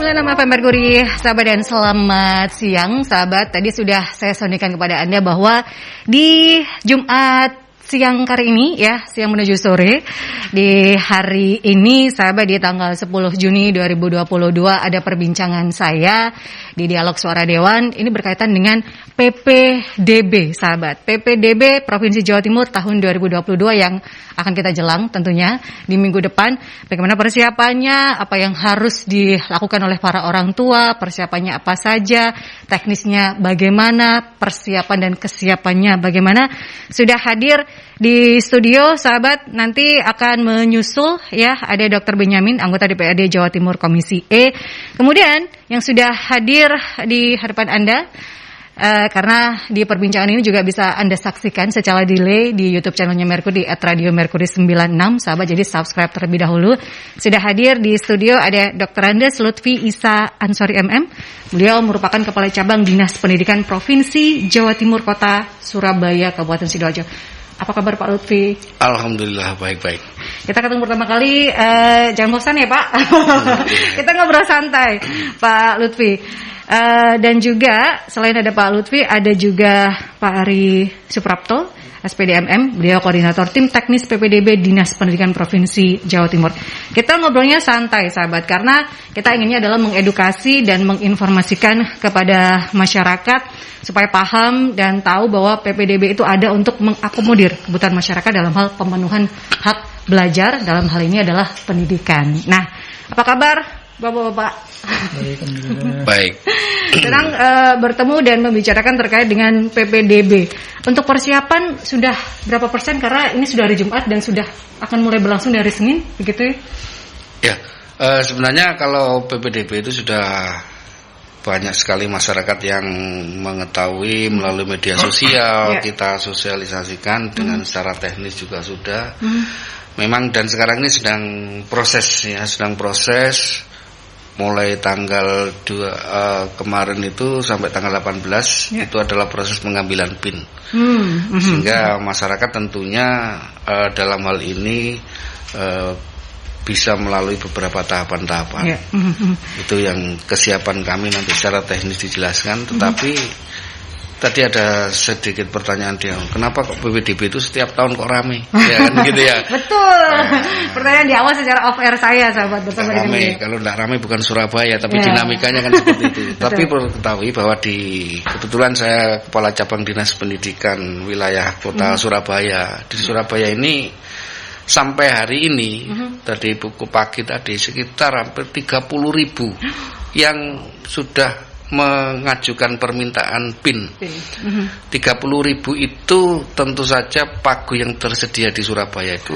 106 FM Merkuri, sahabat, dan selamat siang sahabat. Tadi sudah saya sondikan kepada Anda bahwa di Jumat siang kali ini ya, siang menuju sore, di hari ini sahabat, di tanggal 10 Juni 2022 ada perbincangan saya di Dialog Suara Dewan. Ini berkaitan dengan PPDB sahabat, PPDB Provinsi Jawa Timur tahun 2022 yang akan kita jelang tentunya di minggu depan. Bagaimana persiapannya, apa yang harus dilakukan oleh para orang tua, persiapannya apa saja, teknisnya bagaimana, persiapan dan kesiapannya bagaimana. Sudah hadir di studio sahabat, nanti akan menyusul ya, ada Dr. Benyamin, anggota DPRD Jawa Timur Komisi E. Kemudian yang sudah hadir di hadapan Anda, karena di perbincangan ini juga bisa Anda saksikan secara delay di YouTube channelnya Merkuri di @radiomerkuri96 sahabat, jadi subscribe terlebih dahulu. Sudah hadir di studio ada Dr. Andes Lutfi Isa Ansori MM. Beliau merupakan Kepala Cabang Dinas Pendidikan Provinsi Jawa Timur Kota Surabaya Kabupaten Sidoarjo. Apa kabar Pak Lutfi? Alhamdulillah baik-baik. Kita ketemu pertama kali, jangan bosan ya Pak. Kita ngobrol santai Pak Lutfi. Dan juga selain ada Pak Lutfi, ada juga Pak Ari Suprapto, SPDMM, beliau koordinator tim teknis PPDB Dinas Pendidikan Provinsi Jawa Timur. Kita ngobrolnya santai sahabat, karena kita inginnya adalah mengedukasi dan menginformasikan kepada masyarakat supaya paham dan tahu bahwa PPDB itu ada untuk mengakomodir kebutuhan masyarakat dalam hal pemenuhan hak belajar, dalam hal ini adalah pendidikan. Nah, apa kabar Bapak-bapak? Baik. Senang bertemu dan membicarakan terkait dengan PPDB. Untuk persiapan sudah berapa persen? Karena ini sudah hari Jumat dan sudah akan mulai berlangsung dari Senin, begitu ya? Ya, sebenarnya kalau PPDB itu sudah banyak sekali masyarakat yang mengetahui melalui media sosial, kita sosialisasikan dengan secara teknis juga sudah. Memang dan sekarang ini sedang proses ya, mulai tanggal 2 kemarin itu sampai tanggal 18 itu adalah proses pengambilan PIN. Sehingga masyarakat tentunya dalam hal ini bisa melalui beberapa tahapan-tahapan. Itu yang kesiapan kami nanti secara teknis dijelaskan. Tetapi tadi ada sedikit pertanyaan dia, kenapa kok PPDB itu setiap tahun kok rame? Ya kan gitu ya. Betul. Pertanyaan di awal secara off air saya sahabat bersama dengan rame. Kalau tidak rame bukan Surabaya, tapi dinamikanya kan seperti itu. Tapi perlu ketahui bahwa kebetulan saya Kepala Cabang Dinas Pendidikan wilayah Kota Surabaya. Di Surabaya ini sampai hari ini tadi buku pagi tadi sekitar hampir 30.000 yang sudah mengajukan permintaan PIN. 30.000 itu tentu saja pagu yang tersedia di Surabaya itu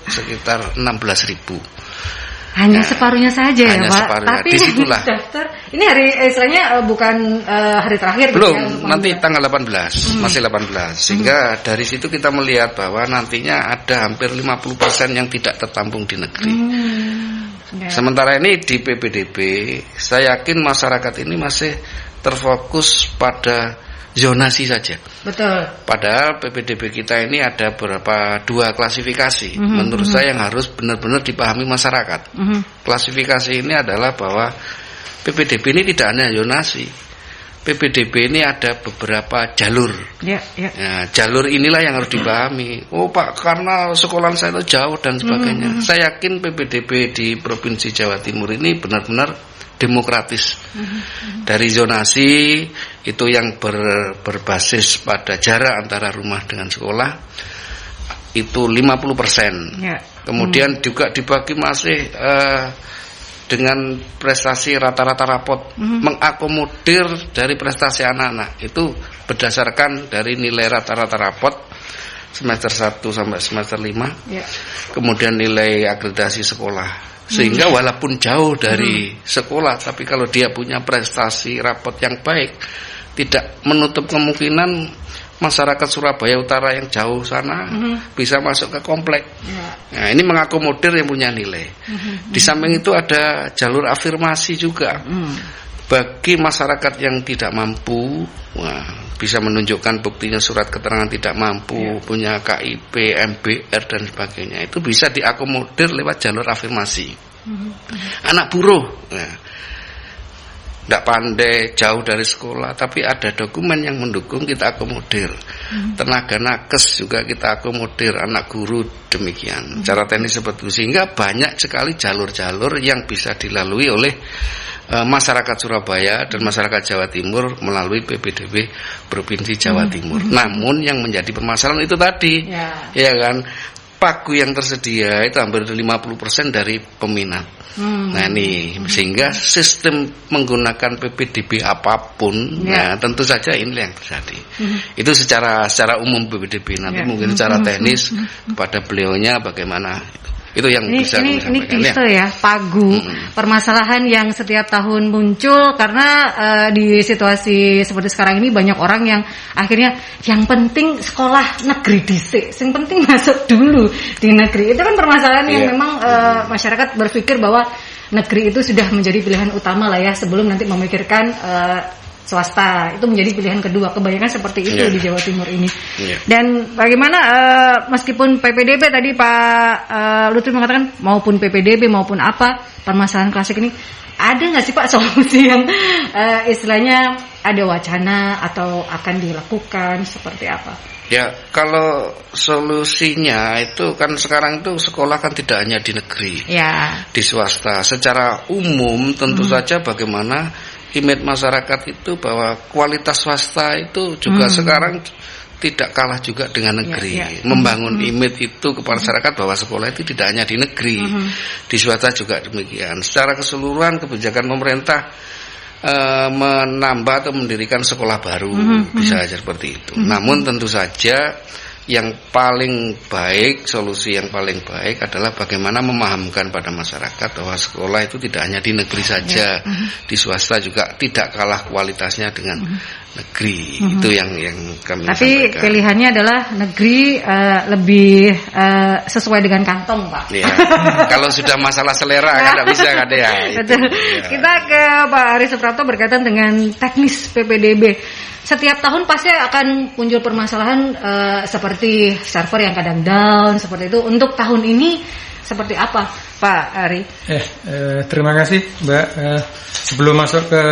sekitar 16.000. Hanya separuhnya saja ya Pak. Separuhnya. Tapi disitulah daftar ini hari istilahnya bukan hari terakhir. Belum, nanti tanggal 18 masih 18. Sehingga dari situ kita melihat bahwa nantinya ada hampir 50% yang tidak tertampung di negeri. Sementara ini di PPDB, saya yakin masyarakat ini masih terfokus pada zonasi saja. Betul. Padahal PPDB kita ini ada dua klasifikasi. Menurut saya yang harus benar-benar dipahami masyarakat. Klasifikasi ini adalah bahwa PPDB ini tidak hanya zonasi. PPDB ini ada beberapa jalur. Nah, jalur inilah yang harus dipahami. Oh Pak, karena sekolah saya itu jauh dan sebagainya. Saya yakin PPDB di Provinsi Jawa Timur ini benar-benar demokratis. Dari zonasi itu yang berbasis pada jarak antara rumah dengan sekolah itu 50%. Kemudian juga dibagi masih dengan prestasi rata-rata rapot, mengakomodir dari prestasi anak-anak itu berdasarkan dari nilai rata-rata rapot semester 1 sampai semester 5. Kemudian nilai akreditasi sekolah. Sehingga walaupun jauh dari sekolah, tapi kalau dia punya prestasi rapot yang baik, tidak menutup kemungkinan masyarakat Surabaya Utara yang jauh sana bisa masuk ke komplek. Nah, ini mengakomodir yang punya nilai. Di samping itu ada jalur afirmasi juga. Bagi masyarakat yang tidak mampu, bisa menunjukkan buktinya surat keterangan tidak mampu, punya KIP, MBR dan sebagainya. Itu bisa diakomodir lewat jalur afirmasi. Anak buruh. tidak pandai, jauh dari sekolah, tapi ada dokumen yang mendukung, kita akomodir. Tenaga nakes juga kita akomodir, anak guru demikian. Cara teknis seperti itu, sehingga banyak sekali jalur-jalur yang bisa dilalui oleh masyarakat Surabaya dan masyarakat Jawa Timur melalui PPDB Provinsi Jawa Timur. Namun yang menjadi permasalahan itu tadi, ya kan, pagu yang tersedia itu hampir 50% dari peminat. Nah ini sehingga sistem menggunakan PPDB apapun, nah tentu saja ini yang terjadi. Itu secara umum PPDB. Nanti mungkin secara teknis kepada beliaunya bagaimana. Itu yang bisa kami sampaikan. Ini klise ya, pagu, permasalahan yang setiap tahun muncul karena di situasi seperti sekarang ini banyak orang yang akhirnya yang penting sekolah negeri dhisik, yang penting masuk dulu di negeri. Itu kan permasalahan yang memang masyarakat berpikir bahwa negeri itu sudah menjadi pilihan utama lah ya sebelum nanti memikirkan swasta. Itu menjadi pilihan kedua. Kebanyakan seperti itu di Jawa Timur ini. Dan bagaimana meskipun PPDB tadi Pak Lutfi mengatakan maupun PPDB maupun apa permasalahan klasik ini, ada nggak sih Pak solusi yang istilahnya ada wacana atau akan dilakukan seperti apa? Ya, kalau solusinya itu kan sekarang itu sekolah kan tidak hanya di negeri, di swasta. Secara umum tentu saja bagaimana image masyarakat itu bahwa kualitas swasta itu juga sekarang tidak kalah juga dengan negeri. Membangun image itu kepada masyarakat bahwa sekolah itu tidak hanya di negeri, di swasta juga demikian. Secara keseluruhan kebijakan pemerintah menambah atau mendirikan sekolah baru bisa saja seperti itu. Namun tentu saja yang paling baik, solusi yang paling baik adalah bagaimana memahamkan pada masyarakat bahwa sekolah itu tidak hanya di negeri saja, di swasta juga tidak kalah kualitasnya dengan negeri. Itu yang kami Tapi sampaikan. Pilihannya adalah negeri lebih sesuai dengan kantong, Pak. Ya, kalau sudah masalah selera kan tidak bisa kan ya. Betul. Kita ke Pak Ari Suprapto berkaitan dengan teknis PPDB. Setiap tahun pasti akan muncul permasalahan seperti server yang kadang down seperti itu. Untuk tahun ini seperti apa, Pak Ari? Terima kasih, Mbak. Sebelum masuk ke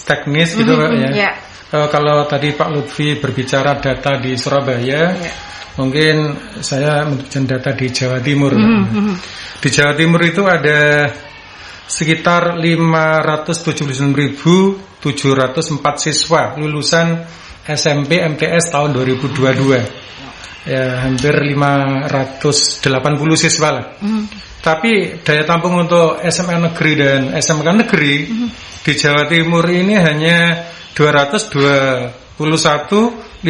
teknis gitu, Mbak ya. Kalau tadi Pak Lutfi berbicara data di Surabaya, mungkin saya menunjukkan data di Jawa Timur. Di Jawa Timur itu ada sekitar 579.704 siswa lulusan SMP MTS tahun 2022. Ya, hampir 580 siswa lah. Tapi daya tampung untuk SMA negeri dan SMK negeri di Jawa Timur ini hanya 221.569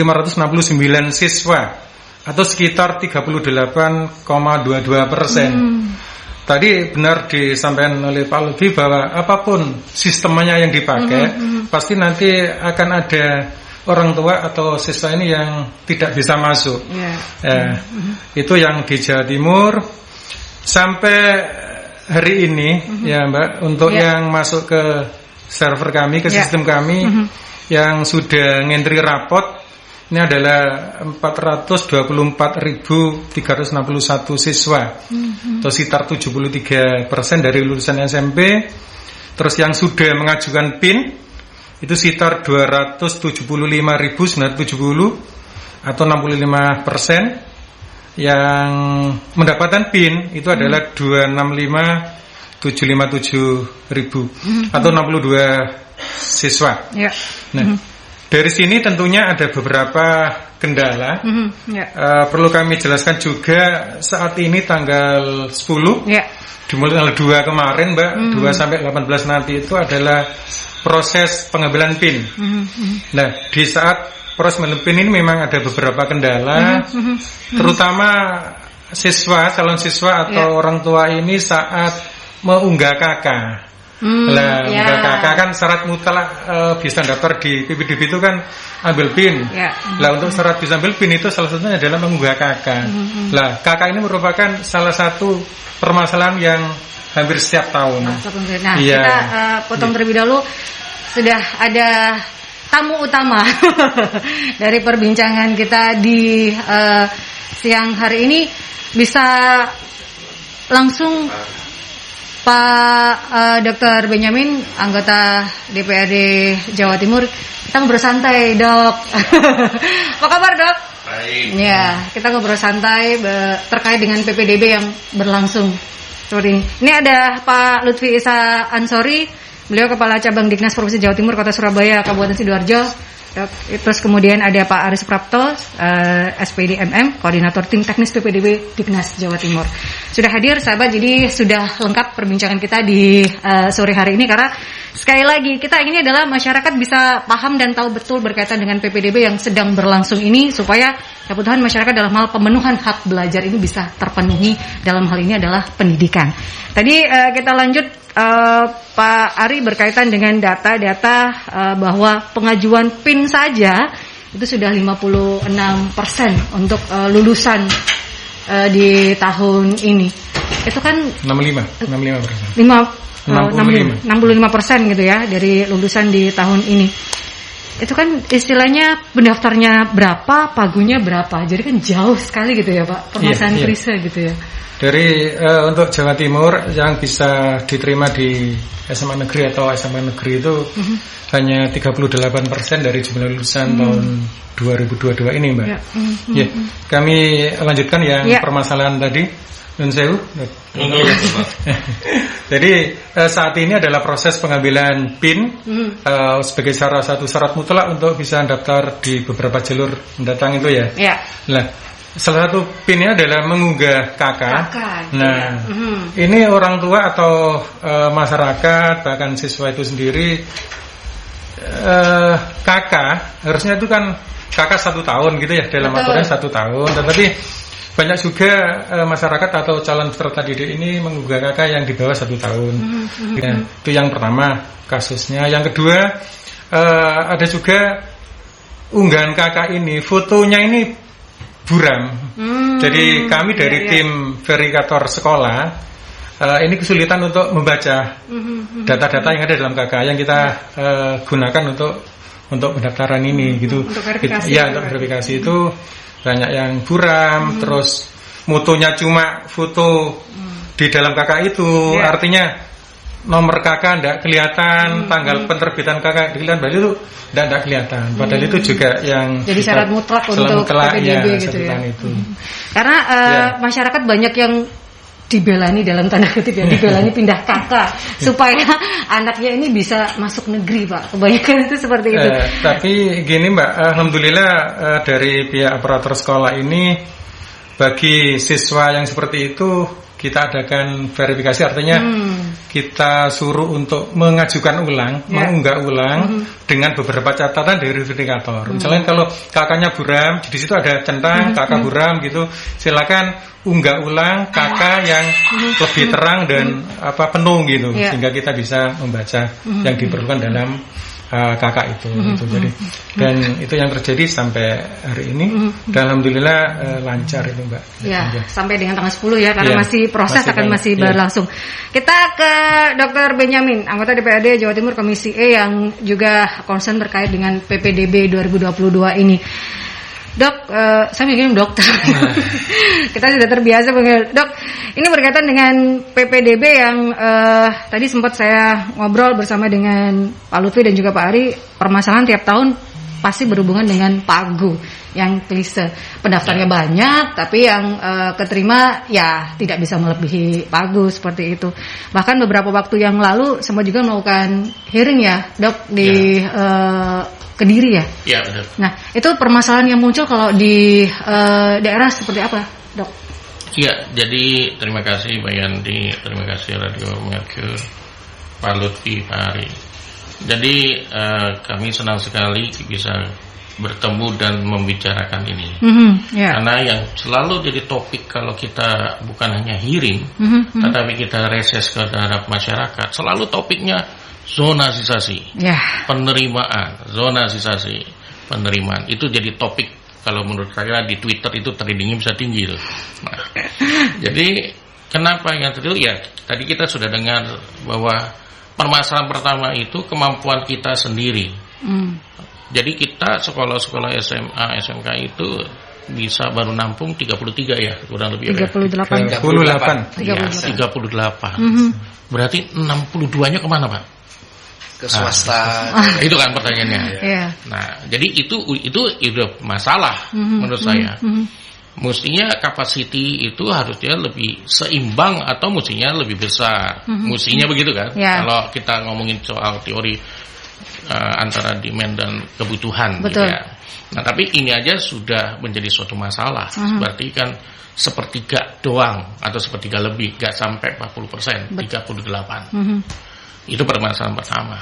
siswa atau sekitar 38,22%. Tadi benar disampaikan oleh Pak Lutfi bahwa apapun sistemnya yang dipakai, pasti nanti akan ada orang tua atau siswa ini yang tidak bisa masuk. Itu yang di Jawa Timur. Sampai hari ini, ya Mbak, untuk yang masuk ke server kami, ke sistem kami, yang sudah ngentri rapot, ini adalah 424.361 siswa, atau sekitar 73% dari lulusan SMP. Terus yang sudah mengajukan PIN itu sekitar 275.970 atau 65%. Yang mendapatkan PIN itu adalah 265.757.000 atau 62 siswa. Nah, dari sini tentunya ada beberapa kendala. Perlu kami jelaskan juga saat ini tanggal 10, dimulai tanggal 2 kemarin, Mbak, 2 sampai 18 nanti itu adalah proses pengambilan PIN. Nah, di saat proses pengambilan PIN ini memang ada beberapa kendala, terutama calon siswa atau orang tua ini saat mengunggah KK. Unggah KK kan syarat mutlak bisa daftar di PPDB itu kan ambil PIN. Untuk syarat bisa ambil PIN itu salah satunya adalah mengunggah KK. KK ini merupakan salah satu permasalahan yang hampir setiap tahun. Nah, kita potong terlebih dahulu. Sudah ada tamu utama dari perbincangan kita di siang hari ini. Bisa langsung Pak Dr. Benyamin, anggota DPRD Jawa Timur, kita ngobrol santai, Dok. Apa kabar, Dok? Baik. Ya, kita ngobrol santai terkait dengan PPDB yang berlangsung seperti ini. Ini ada Pak Lutfi Isa Ansori, beliau Kepala Cabang Diknas Provinsi Jawa Timur Kota Surabaya Kabupaten Sidoarjo. Terus kemudian ada Pak Aris Prapto, SPD MM, Koordinator Tim Teknis PPDB Diknas Jawa Timur. Sudah hadir sahabat, jadi sudah lengkap perbincangan kita di sore hari ini, karena sekali lagi kita ini adalah masyarakat bisa paham dan tahu betul berkaitan dengan PPDB yang sedang berlangsung ini, supaya kebutuhan masyarakat dalam hal pemenuhan hak belajar ini bisa terpenuhi. Dalam hal ini adalah pendidikan. Tadi kita lanjut, Pak Ari, berkaitan dengan data-data bahwa pengajuan PIN saja itu sudah 56% untuk lulusan di tahun ini. Itu kan 65% gitu ya dari lulusan di tahun ini. Itu kan istilahnya pendaftarnya berapa, pagunya berapa. Jadi kan jauh sekali gitu ya, Pak, permasalahan krise gitu ya. Dari untuk Jawa Timur yang bisa diterima di SMA negeri atau SMA negeri itu hanya 38% dari jumlah lulusan tahun 2022 ini, Mbak. Ya, kami lanjutkan yang permasalahan tadi. Nun sewu. Jadi saat ini adalah proses pengambilan PIN sebagai salah satu syarat mutlak untuk bisa daftar di beberapa jalur mendatang itu ya. Nah, salah satu PIN-nya adalah mengunggah KK. Nah, ini orang tua atau masyarakat, bahkan siswa itu sendiri, KK harusnya itu kan KK 1 tahun gitu ya, dalam aturan 1 tahun. Tetapi banyak juga masyarakat atau calon peserta didik ini mengunggah KK yang di bawah 1 tahun. Ya, itu yang pertama kasusnya. Yang kedua, ada juga unggahan KK ini, fotonya ini buram. Jadi kami dari tim verifikator sekolah ini kesulitan untuk membaca data-data yang ada dalam KK yang kita gunakan untuk pendaftaran ini gitu. Untuk verifikasi. Ya, untuk verifikasi itu banyak yang buram, terus mutunya cuma foto di dalam KK itu, artinya nomor KK tidak kelihatan, tanggal penerbitan KK kelihatan, berarti itu tidak kelihatan. Padahal itu juga yang jadi syarat mutlak untuk PPDB gitu ya. Itu. Karena masyarakat banyak yang dibelani dalam tanda kutip ya, dibelani pindah KK supaya anaknya ini bisa masuk negeri, Pak. Kebanyakan itu seperti itu. Tapi gini, Mbak, alhamdulillah dari pihak operator sekolah ini bagi siswa yang seperti itu kita adakan verifikasi, artinya kita suruh untuk mengajukan ulang, mengunggah ulang dengan beberapa catatan dari verifikator. Misalnya kalau kakaknya buram, di situ ada centang kakak buram gitu, silakan unggah ulang kakak yang lebih terang dan penuh gitu, sehingga kita bisa membaca yang diperlukan dalam kakak itu. Jadi dan itu yang terjadi sampai hari ini. Dan alhamdulillah lancar itu, Mbak. Ya, sampai dengan tanggal 10 ya, karena masih proses masih berlangsung. Kita ke Dr. Benyamin, anggota DPRD Jawa Timur Komisi E yang juga concern terkait dengan PPDB 2022 ini. Dok, saya ingin dokter. Kita sudah terbiasa panggil Dok. Ini berkaitan dengan PPDB yang tadi sempat saya ngobrol bersama dengan Pak Lutfi dan juga Pak Ari. Permasalahan tiap tahun pasti berhubungan dengan pagu yang klise. Pendaftarnya banyak, tapi yang keterima ya tidak bisa melebihi pagu seperti itu. Bahkan beberapa waktu yang lalu sempat juga melakukan hearing ya, Dok, di Kediri ya? Iya, benar. Nah, itu permasalahan yang muncul kalau di daerah seperti apa, Dok? Iya, jadi terima kasih Pak Yandi, terima kasih Radio Mercure, Pak Lutfi, Pak Ari. Jadi kami senang sekali bisa bertemu dan membicarakan ini. Karena yang selalu jadi topik kalau kita bukan hanya hearing, tetapi kita reses ke terhadap masyarakat, selalu topiknya zonasisasi, penerimaan, zonasisasi, penerimaan. Itu jadi topik kalau menurut saya di Twitter itu trendingnya bisa tinggi tuh. Nah, jadi kenapa yang terjadi? Ya, tadi kita sudah dengar bahwa permasalahan pertama itu kemampuan kita sendiri. Jadi kita sekolah-sekolah SMA, SMK itu bisa baru nampung 33 ya, kurang lebih 38. 38. Ya, 38. Berarti 62-nya kemana, Pak? Ke swasta. Itu kan pertanyaannya. Yeah. Nah, jadi itu masalah menurut saya. Mestinya capacity itu harusnya lebih seimbang atau mestinya lebih besar. Mestinya begitu kan? Yeah. Kalau kita ngomongin soal teori antara demand dan kebutuhan. Betul. Gitu ya. Nah, tapi ini aja sudah menjadi suatu masalah. Berarti kan sepertiga doang atau sepertiga lebih, gak sampai 40%, 38. Itu permasalahan pertama.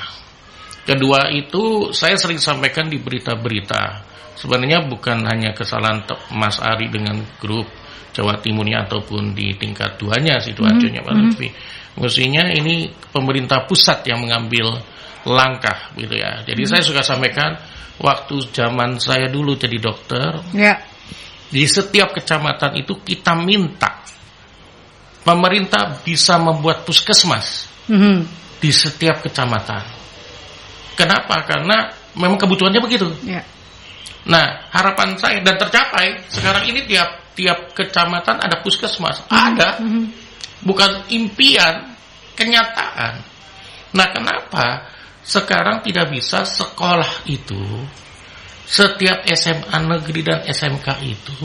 Kedua itu saya sering sampaikan di berita-berita. Sebenarnya bukan hanya kesalahan Mas Ari dengan grup Jawa Timurnya ataupun di tingkat 2-nya situasinya Pak Lutfi. Mestinya ini pemerintah pusat yang mengambil langkah gitu ya. Jadi saya suka sampaikan waktu zaman saya dulu jadi dokter, di setiap kecamatan itu kita minta pemerintah bisa membuat puskesmas di setiap kecamatan. Kenapa? Karena memang kebutuhannya begitu. Nah, harapan saya dan tercapai sekarang ini tiap kecamatan ada puskesmas. Ada. Bukan impian, kenyataan. Nah, kenapa sekarang tidak bisa sekolah itu setiap SMA negeri dan SMK itu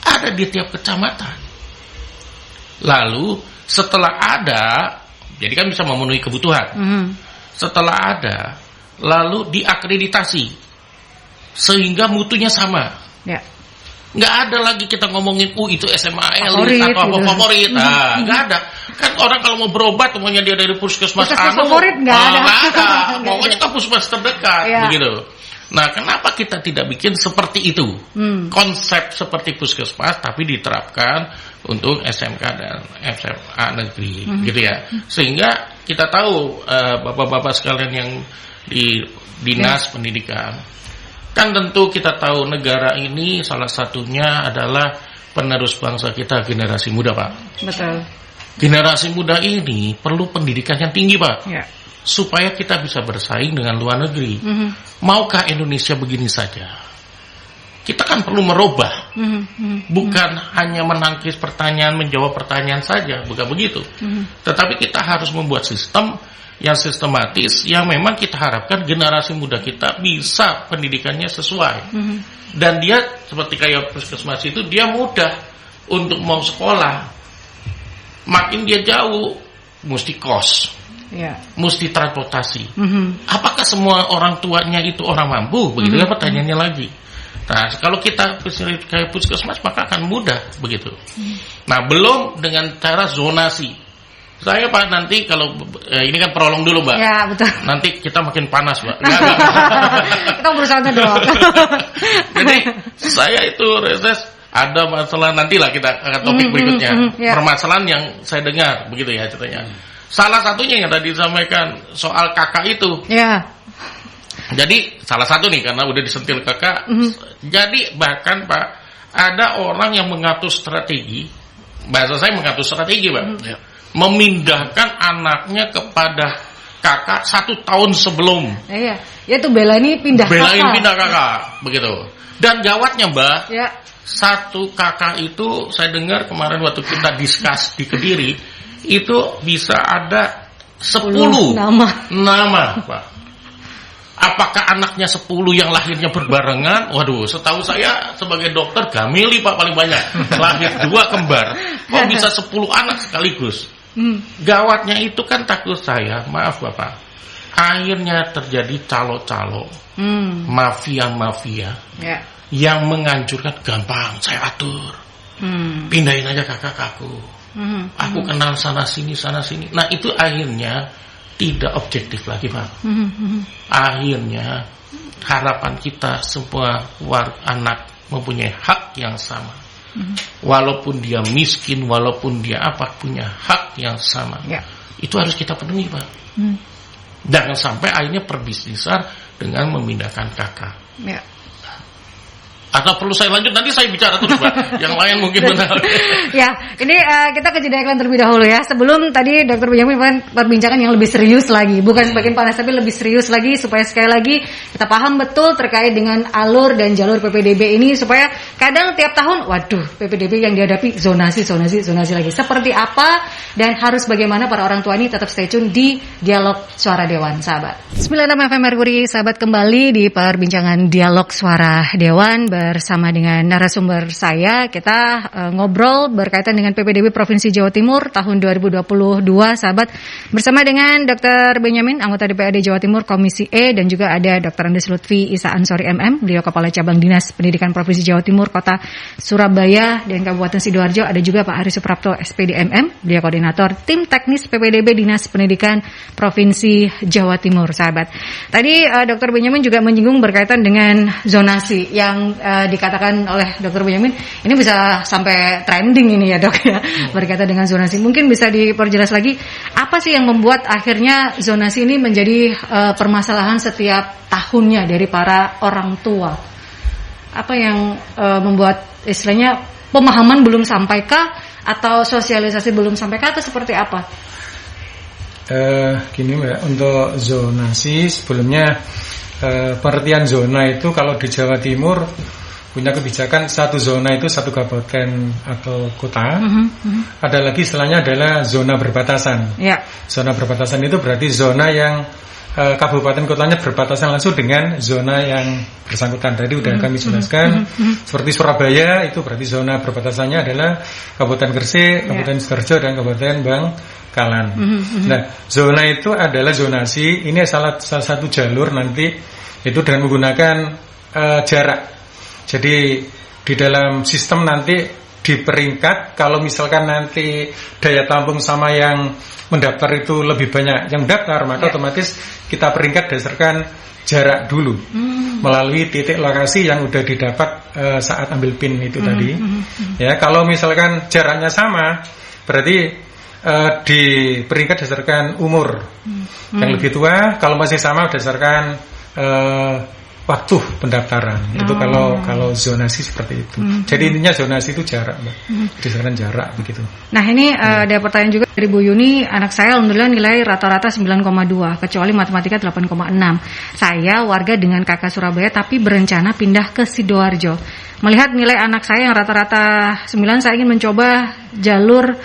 ada di tiap kecamatan. Lalu setelah ada, jadi kan bisa memenuhi kebutuhan. Setelah ada, lalu diakreditasi sehingga mutunya sama. Nggak ada lagi kita ngomongin itu SMA elit atau apa favorit. Nggak ada. Kan orang kalau mau berobat maunya dia dari puskesmas favorit nggak ada. Pokoknya ke puskesmas terdekat begitu. Nah, kenapa kita tidak bikin seperti itu? Konsep seperti puskesmas tapi diterapkan untuk SMK dan SMA negeri gitu ya. Sehingga kita tahu bapak-bapak sekalian yang di dinas pendidikan, kan tentu kita tahu negara ini salah satunya adalah penerus bangsa kita generasi muda, Pak. Betul. Generasi muda ini perlu pendidikan yang tinggi, Pak. Supaya kita bisa bersaing dengan luar negeri. Maukah Indonesia begini saja? Kita kan perlu merubah. Bukan hanya menangkis pertanyaan, menjawab pertanyaan saja, bukan begitu. Tetapi kita harus membuat sistem yang sistematis, yang memang kita harapkan generasi muda kita bisa pendidikannya sesuai. Dan dia seperti kayak puskesmas itu, dia mudah untuk mau sekolah. Makin dia jauh, mesti kos, mesti transportasi. Apakah semua orang tuanya itu orang mampu? Begitu kan pertanyaannya lagi. Nah, kalau kita kayak puskesmas maka akan mudah begitu. Nah, belum dengan cara zonasi. Saya Pak nanti kalau ini kan prolong dulu Mbak. Ya betul. Nanti kita makin panas Mbak. Kita berusaha dong. Jadi saya itu reses ada masalah, nantilah kita akan topik berikutnya. Permasalahan yang saya dengar begitu ya ceritanya. Salah satunya yang tadi disampaikan soal kakak itu. Jadi salah satu nih karena udah disentil kakak. Jadi bahkan Pak ada orang yang mengatur strategi. Bahasa saya mengatur strategi Pak. Memindahkan anaknya kepada kakak 1 tahun sebelum. Ya itu belain pindah kakak begitu. Dan gawatnya Mbak, satu kakak itu saya dengar kemarin waktu kita diskus di Kediri itu bisa ada 10 nama Pak. Apakah anaknya 10 yang lahirnya berbarengan? Waduh, setahu saya sebagai dokter gamili Pak paling banyak. Lahir 2 kembar. Kok bisa 10 anak sekaligus? Gawatnya itu kan takut saya, maaf Bapak, akhirnya terjadi calo-calo, mafia-mafia yang menganjurkan gampang, saya atur, pindahin aja kakak-kakakku, aku kenal sana sini. Nah itu akhirnya tidak objektif lagi Pak. Akhirnya harapan kita semua anak mempunyai hak yang sama. Walaupun dia miskin, walaupun dia apa, punya hak yang sama. Itu harus kita penuhi Pak. Jangan sampai akhirnya perbisnisan dengan memindahkan kakak. Atau perlu saya lanjut? Nanti saya bicara terus, Pak. Yang lain mungkin benar. Ya, ini kita ke jeda iklan terlebih dahulu ya. Sebelum tadi Dr. Benyamin perbincangan yang lebih serius lagi, bukan semakin panas tapi lebih serius lagi, supaya sekali lagi kita paham betul terkait dengan alur dan jalur PPDB ini, supaya kadang tiap tahun, waduh, PPDB yang dihadapi zonasi lagi. Seperti apa dan harus bagaimana para orang tua ini? Tetap stay tune di Dialog Suara Dewan, sahabat. 96 FM Merkuri, sahabat, kembali di perbincangan Dialog Suara Dewan bersama dengan narasumber saya. Kita ngobrol berkaitan dengan PPDB Provinsi Jawa Timur tahun 2022, sahabat, bersama dengan Dr. Benyamin, anggota DPRD Jawa Timur Komisi E, dan juga ada Dr. Andes Lutfi Isa Ansori MM, beliau Kepala Cabang Dinas Pendidikan Provinsi Jawa Timur Kota Surabaya dan Kabupaten Sidoarjo. Ada juga Pak Ari Suprapto SPD MM, beliau Koordinator Tim Teknis PPDB Dinas Pendidikan Provinsi Jawa Timur, sahabat. Tadi Dr. Benyamin juga menyinggung berkaitan dengan zonasi yang dikatakan oleh Dr. Benyamin ini bisa sampai trending ini ya, Dok, ya, berkaitan dengan zonasi. Mungkin bisa diperjelas lagi apa sih yang membuat akhirnya zonasi ini menjadi permasalahan setiap tahunnya dari para orang tua? Apa yang membuat istilahnya pemahaman belum sampaikah atau sosialisasi belum sampaikah atau seperti apa? Gini Mbak, untuk zonasi sebelumnya pengertian zona itu kalau di Jawa Timur punya kebijakan satu zona itu satu kabupaten atau kota. Ada lagi istilahnya adalah zona berbatasan. Zona berbatasan itu berarti zona yang kabupaten kotanya berbatasan langsung dengan zona yang bersangkutan. Tadi udah kami jelaskan. Seperti Surabaya itu berarti zona berbatasannya adalah Kabupaten Gresik, Kabupaten Sidoarjo, dan Kabupaten Bangkalan. Nah, zona itu adalah zonasi. Ini salah satu jalur nanti itu dengan menggunakan jarak. Jadi di dalam sistem nanti diperingkat, kalau misalkan nanti daya tampung sama yang mendaftar itu lebih banyak yang mendaftar, maka otomatis kita peringkat berdasarkan jarak dulu melalui titik lokasi yang udah didapat saat ambil PIN itu tadi. Ya, kalau misalkan jaraknya sama, berarti di peringkat berdasarkan umur. Yang lebih tua, kalau masih sama berdasarkan waktu pendaftaran. Itu kalau zonasi seperti itu. Jadi intinya zonasi itu jarak, Mbak. Berdasarkan jarak begitu. Nah, ini ada pertanyaan juga dari Bu Yuni. Anak saya alhamdulillah nilai rata-rata 9,2, kecuali matematika 8,6. Saya warga dengan kakak Surabaya tapi berencana pindah ke Sidoarjo. Melihat nilai anak saya yang rata-rata 9, saya ingin mencoba jalur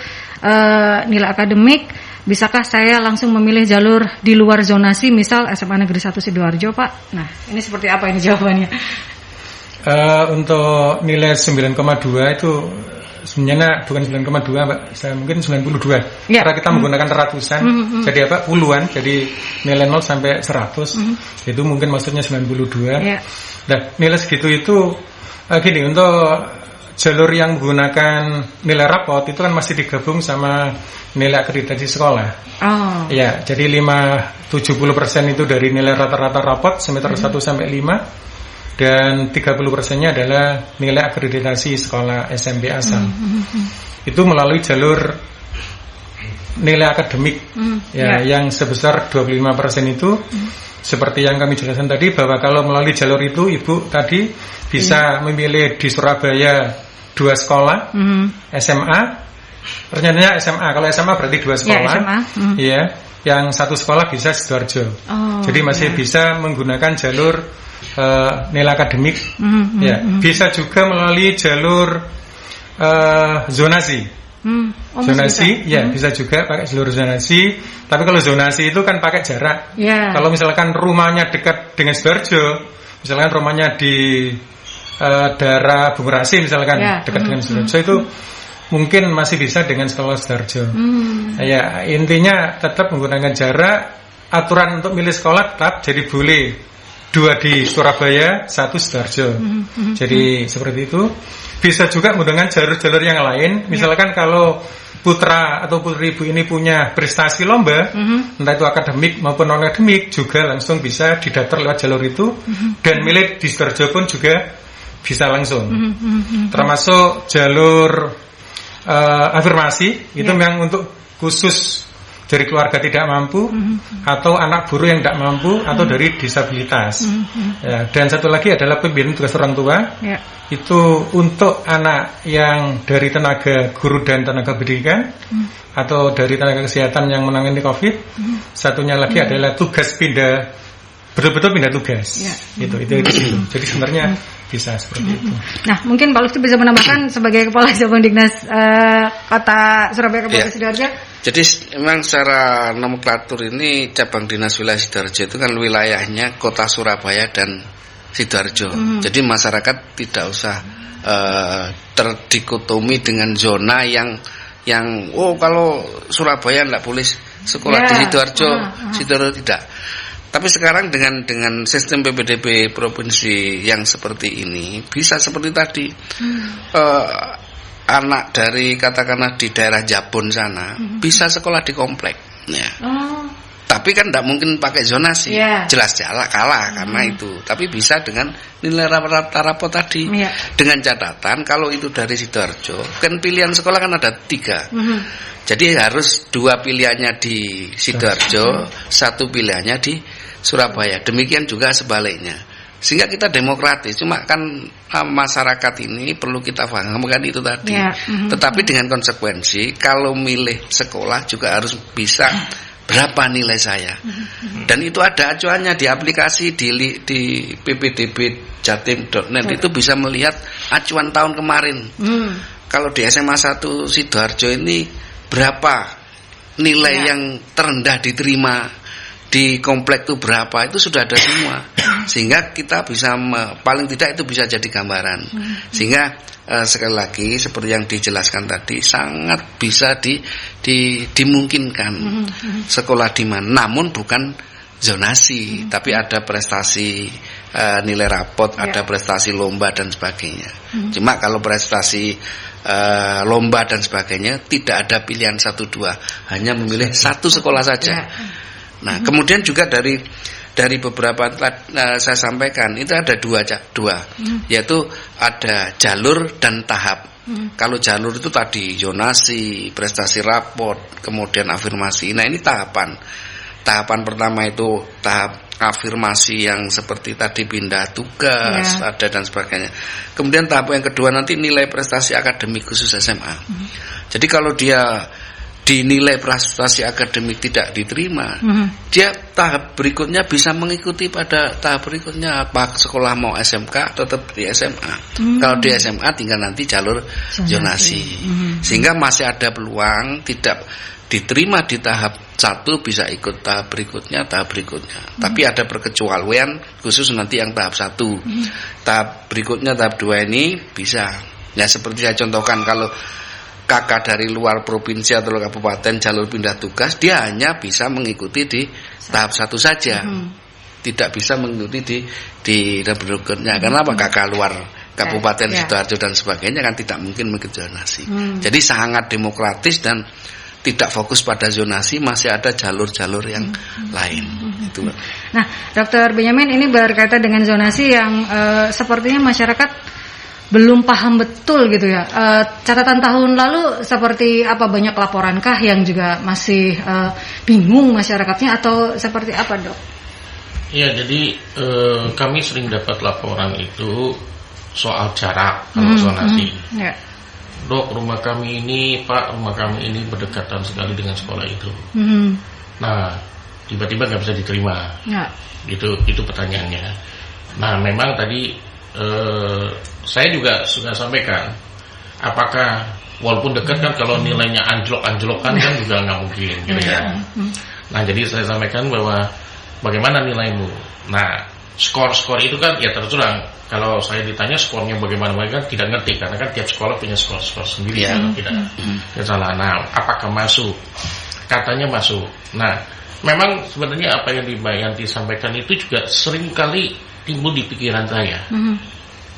nilai akademik. Bisakah saya langsung memilih jalur di luar zonasi, misal SMA Negeri 1 Sidoarjo, Pak? Nah, ini seperti apa ini jawabannya? Untuk nilai 9,2 itu sebenarnya bukan 9,2, Mbak. Saya mungkin 92. Karena kita menggunakan ratusan. Jadi apa? Puluhan. Jadi nilai 0 sampai 100. Itu mungkin maksudnya 92. Nah, nilai segitu itu gini, untuk jalur yang menggunakan nilai rapot itu kan masih digabung sama nilai akreditasi sekolah. Ya, jadi 70% itu dari nilai rata-rata rapot semester 1 sampai 5, dan 30%-nya adalah nilai akreditasi sekolah SMP asal. Itu melalui jalur nilai akademik yang sebesar 25% itu. Seperti yang kami jelaskan tadi, bahwa kalau melalui jalur itu Ibu tadi bisa memilih di Surabaya 2 sekolah SMA. Rencananya SMA. Kalau SMA berarti 2 sekolah. Iya. Yang 1 sekolah bisa Sidoarjo. Jadi masih bisa menggunakan jalur nilai akademik. Bisa juga melalui jalur zonasi. Zonasi, bisa juga pakai jalur zonasi. Tapi kalau zonasi itu kan pakai jarak. Kalau misalkan rumahnya dekat dengan Sidoarjo, misalkan rumahnya di daerah Bungrasi misalkan, dekat dengan Sidoarjo, itu mungkin masih bisa dengan sekolah Sidoarjo. Ya, intinya tetap menggunakan jarak. Aturan untuk milih sekolah tetap, jadi boleh 2 di Surabaya, 1 Sidoarjo. Jadi seperti itu. Bisa juga menggunakan jalur-jalur yang lain. Misalkan kalau putra atau putri Ibu ini punya prestasi lomba, entah itu akademik maupun non akademik, juga langsung bisa didaftar lewat jalur itu. Dan milih di Sidoarjo pun juga bisa langsung. Termasuk jalur afirmasi itu memang untuk khusus dari keluarga tidak mampu, atau anak buruh yang tidak mampu, atau dari disabilitas. Ya, dan satu lagi adalah pembinaan tugas orang tua. Ya. Itu untuk anak yang dari tenaga guru dan tenaga pendidikan, atau dari tenaga kesehatan yang menangani COVID. Satunya lagi adalah tugas pindah, betul-betul pindah tugas. Ya. Itu. Jadi sebenarnya bisa seperti itu. Nah, mungkin Pak Lutfi bisa menambahkan sebagai Kepala Cabang Dignas Kota Surabaya Kabupaten Sidoarjo. Jadi memang secara nomenklatur ini cabang dinas wilayah Sidoarjo itu kan wilayahnya Kota Surabaya dan Sidoarjo. Jadi masyarakat tidak usah terdikotomi dengan zona yang kalau Surabaya tidak boleh sekolah di Sidoarjo, Sidoarjo tidak. Tapi sekarang dengan sistem PPDB provinsi yang seperti ini bisa seperti tadi, anak dari katakanlah di daerah Jabon sana bisa sekolah di komplek. Ya. Tapi kan tidak mungkin pakai zonasi, jelas kalah karena itu. Tapi bisa dengan nilai rapot tadi, dengan catatan kalau itu dari Sidoarjo, kan pilihan sekolah kan ada 3. Jadi harus 2 pilihannya di Sidoarjo, 1 pilihannya di Surabaya. Demikian juga sebaliknya. Sehingga kita demokratis. Cuma kan masyarakat ini perlu kita pahamkan itu tadi. Tetapi dengan konsekuensi kalau milih sekolah juga harus bisa berapa nilai saya. Dan itu ada acuannya di aplikasi di ppdb.jatim.net itu bisa melihat acuan tahun kemarin. Kalau di SMA 1 Sidoarjo ini berapa nilai yang terendah diterima, di komplek itu berapa, itu sudah ada semua. Sehingga kita bisa paling tidak itu bisa jadi gambaran. Sehingga sekali lagi seperti yang dijelaskan tadi sangat bisa dimungkinkan sekolah di mana, namun bukan zonasi, tapi ada prestasi nilai rapot, ada prestasi lomba dan sebagainya. Cuma kalau prestasi lomba dan sebagainya tidak ada pilihan 1-2, hanya memilih 1 sekolah saja. Nah, kemudian juga dari beberapa saya sampaikan itu ada dua, yaitu ada jalur dan tahap. Kalau jalur itu tadi zonasi, prestasi raport, kemudian afirmasi. Nah, ini tahapan. Tahapan pertama itu tahap afirmasi yang seperti tadi pindah tugas, ada dan sebagainya. Kemudian tahap yang kedua nanti nilai prestasi akademik khusus SMA. Jadi kalau dia dinilai prestasi akademik tidak diterima, dia tahap berikutnya bisa mengikuti pada tahap berikutnya, apa sekolah mau SMK tetap di SMA. Kalau di SMA tinggal nanti jalur zonasi. Sehingga masih ada peluang tidak diterima di tahap 1 bisa ikut tahap berikutnya. Tapi ada perkecualian khusus nanti yang tahap 1. Tahap berikutnya tahap 2 ini bisa. Ya seperti saya contohkan, kalau kakak dari luar provinsi atau kabupaten jalur pindah tugas, dia hanya bisa mengikuti di tahap 1 saja, tidak bisa mengikuti di berikutnya. Karena apa? Kakak luar kabupaten Sidoarjo dan sebagainya kan tidak mungkin mengikuti zonasi. Jadi sangat demokratis dan tidak fokus pada zonasi, masih ada jalur-jalur yang lain. Itu. Nah, Dr. Benyamin, ini berkaitan dengan zonasi yang sepertinya masyarakat belum paham betul gitu ya. Catatan tahun lalu seperti apa, banyak laporankah yang juga masih bingung masyarakatnya atau seperti apa, Dok? Ya, jadi kami sering dapat laporan itu soal jarak kalau zonasi. Dok, rumah kami ini berdekatan sekali dengan sekolah itu. Nah, tiba-tiba nggak bisa diterima. Itu pertanyaannya. Nah, memang tadi saya juga sudah sampaikan, apakah walaupun dekat kan kalau nilainya anjlok-anjlokan kan juga nggak mungkin gitu ya. Nah, jadi saya sampaikan bahwa bagaimana nilaimu. Nah, skor itu kan ya terserah. Kalau saya ditanya skornya bagaimana, mereka kan tidak ngerti karena kan tiap sekolah punya skor sendiri, tidak salah. Nah, apakah masuk? Katanya masuk. Nah, memang sebenarnya apa yang disampaikan itu juga sering kali timbul di pikiran saya.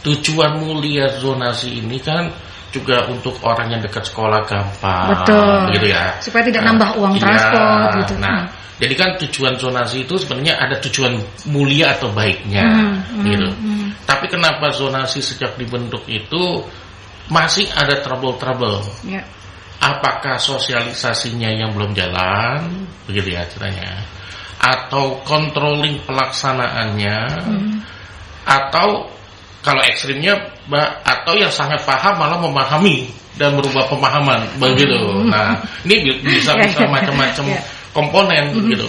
Tujuan mulia zonasi ini kan juga untuk orang yang dekat sekolah gampang, gitu ya. Supaya tidak nambah uang transport gitu. Nah, jadi kan tujuan zonasi itu sebenarnya ada tujuan mulia atau baiknya, gitu. Tapi kenapa zonasi sejak dibentuk itu masih ada trouble? apakah sosialisasinya yang belum jalan, begitu ya ceritanya, atau controlling pelaksanaannya, atau kalau ekstrimnya atau yang sangat paham malah memahami dan merubah pemahaman, begitu. Nah, ini bisa macam-macam komponen, begitu.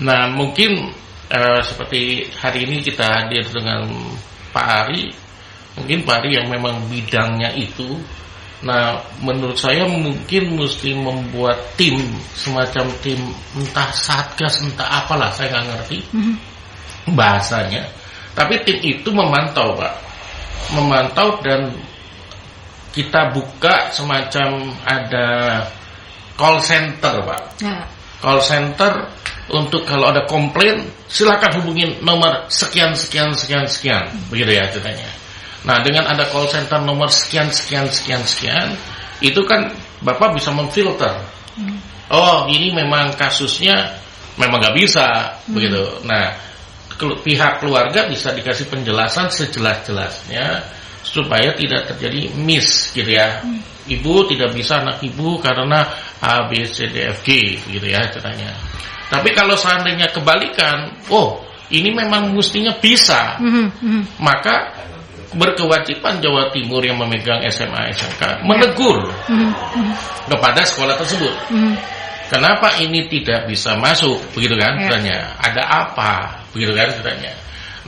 Nah, mungkin seperti hari ini kita hadir dengan Pak Ari, mungkin Pak Ari yang memang bidangnya itu. Nah, menurut saya mungkin mesti membuat tim, semacam tim, entah satgas, entah apalah, saya nggak ngerti bahasanya. Tapi tim itu memantau, Pak, memantau, dan kita buka semacam ada call center, Pak. Call center untuk kalau ada komplain, silakan hubungin nomor sekian, begitu ya ceritanya. Nah, dengan ada call center nomor sekian, itu kan Bapak bisa memfilter. Oh, ini memang kasusnya memang nggak bisa, begitu. Nah, pihak keluarga bisa dikasih penjelasan sejelas-jelasnya supaya tidak terjadi miss, gitu ya. Ibu tidak bisa anak ibu karena A, B, C, D, F, G, gitu ya ceritanya. Tapi kalau seandainya kebalikan, oh, ini memang mestinya bisa, maka berkewajiban Jawa Timur yang memegang SMA SMK menegur kepada sekolah tersebut. Kenapa ini tidak bisa masuk, begitu kan? Katanya ada apa, begitu kan? Katanya.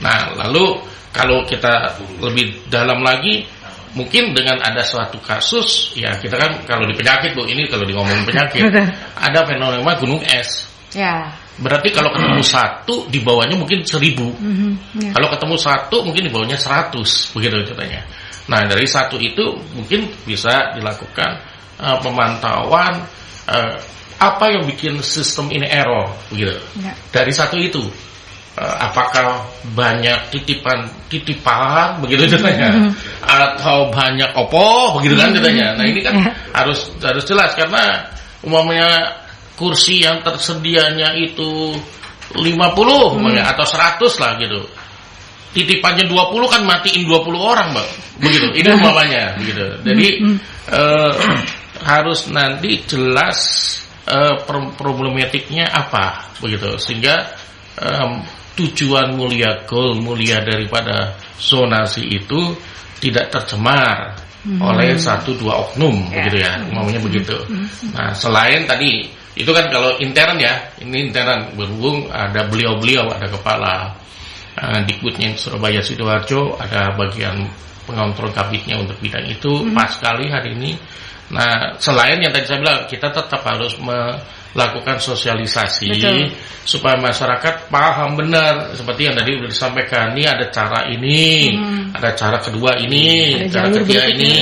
Nah, lalu kalau kita lebih dalam lagi, mungkin dengan ada suatu kasus, ya kita kan kalau di penyakit, Bu, ini kalau di ngomongin penyakit, ada fenomena gunung es. Berarti kalau ketemu satu, di bawahnya mungkin 1000. Kalau ketemu satu, mungkin di bawahnya 100, begitu katanya. Nah, dari satu itu mungkin bisa dilakukan pemantauan apa yang bikin sistem ini error, begitu. Dari satu itu, apakah banyak titipan, begitu katanya, atau banyak opo, begitu kan katanya. Nah, ini kan harus jelas, karena umumnya kursi yang tersedianya itu 50 atau 100 lah gitu. Titipannya 20 kan matiin 20 orang, Bang. Begitu. Ini umpamanya begitu. Jadi harus nanti jelas problematiknya apa, begitu. Sehingga tujuan mulia, goal mulia daripada zonasi itu tidak tercemar oleh 1-2 oknum, begitu ya. Umpamanya begitu. Nah, selain tadi itu kan kalau intern ya, ini intern berhubung ada beliau-beliau, ada kepala Dikbudnya Surabaya Sidoarjo, ada bagian pengontrol kabitnya untuk bidang itu, pas sekali hari ini. Nah, selain yang tadi saya bilang, kita tetap harus melakukan sosialisasi. Betul. Supaya masyarakat paham benar, seperti yang tadi sudah disampaikan, ini ada cara ini, ada cara kedua ini, cara ketiga ini.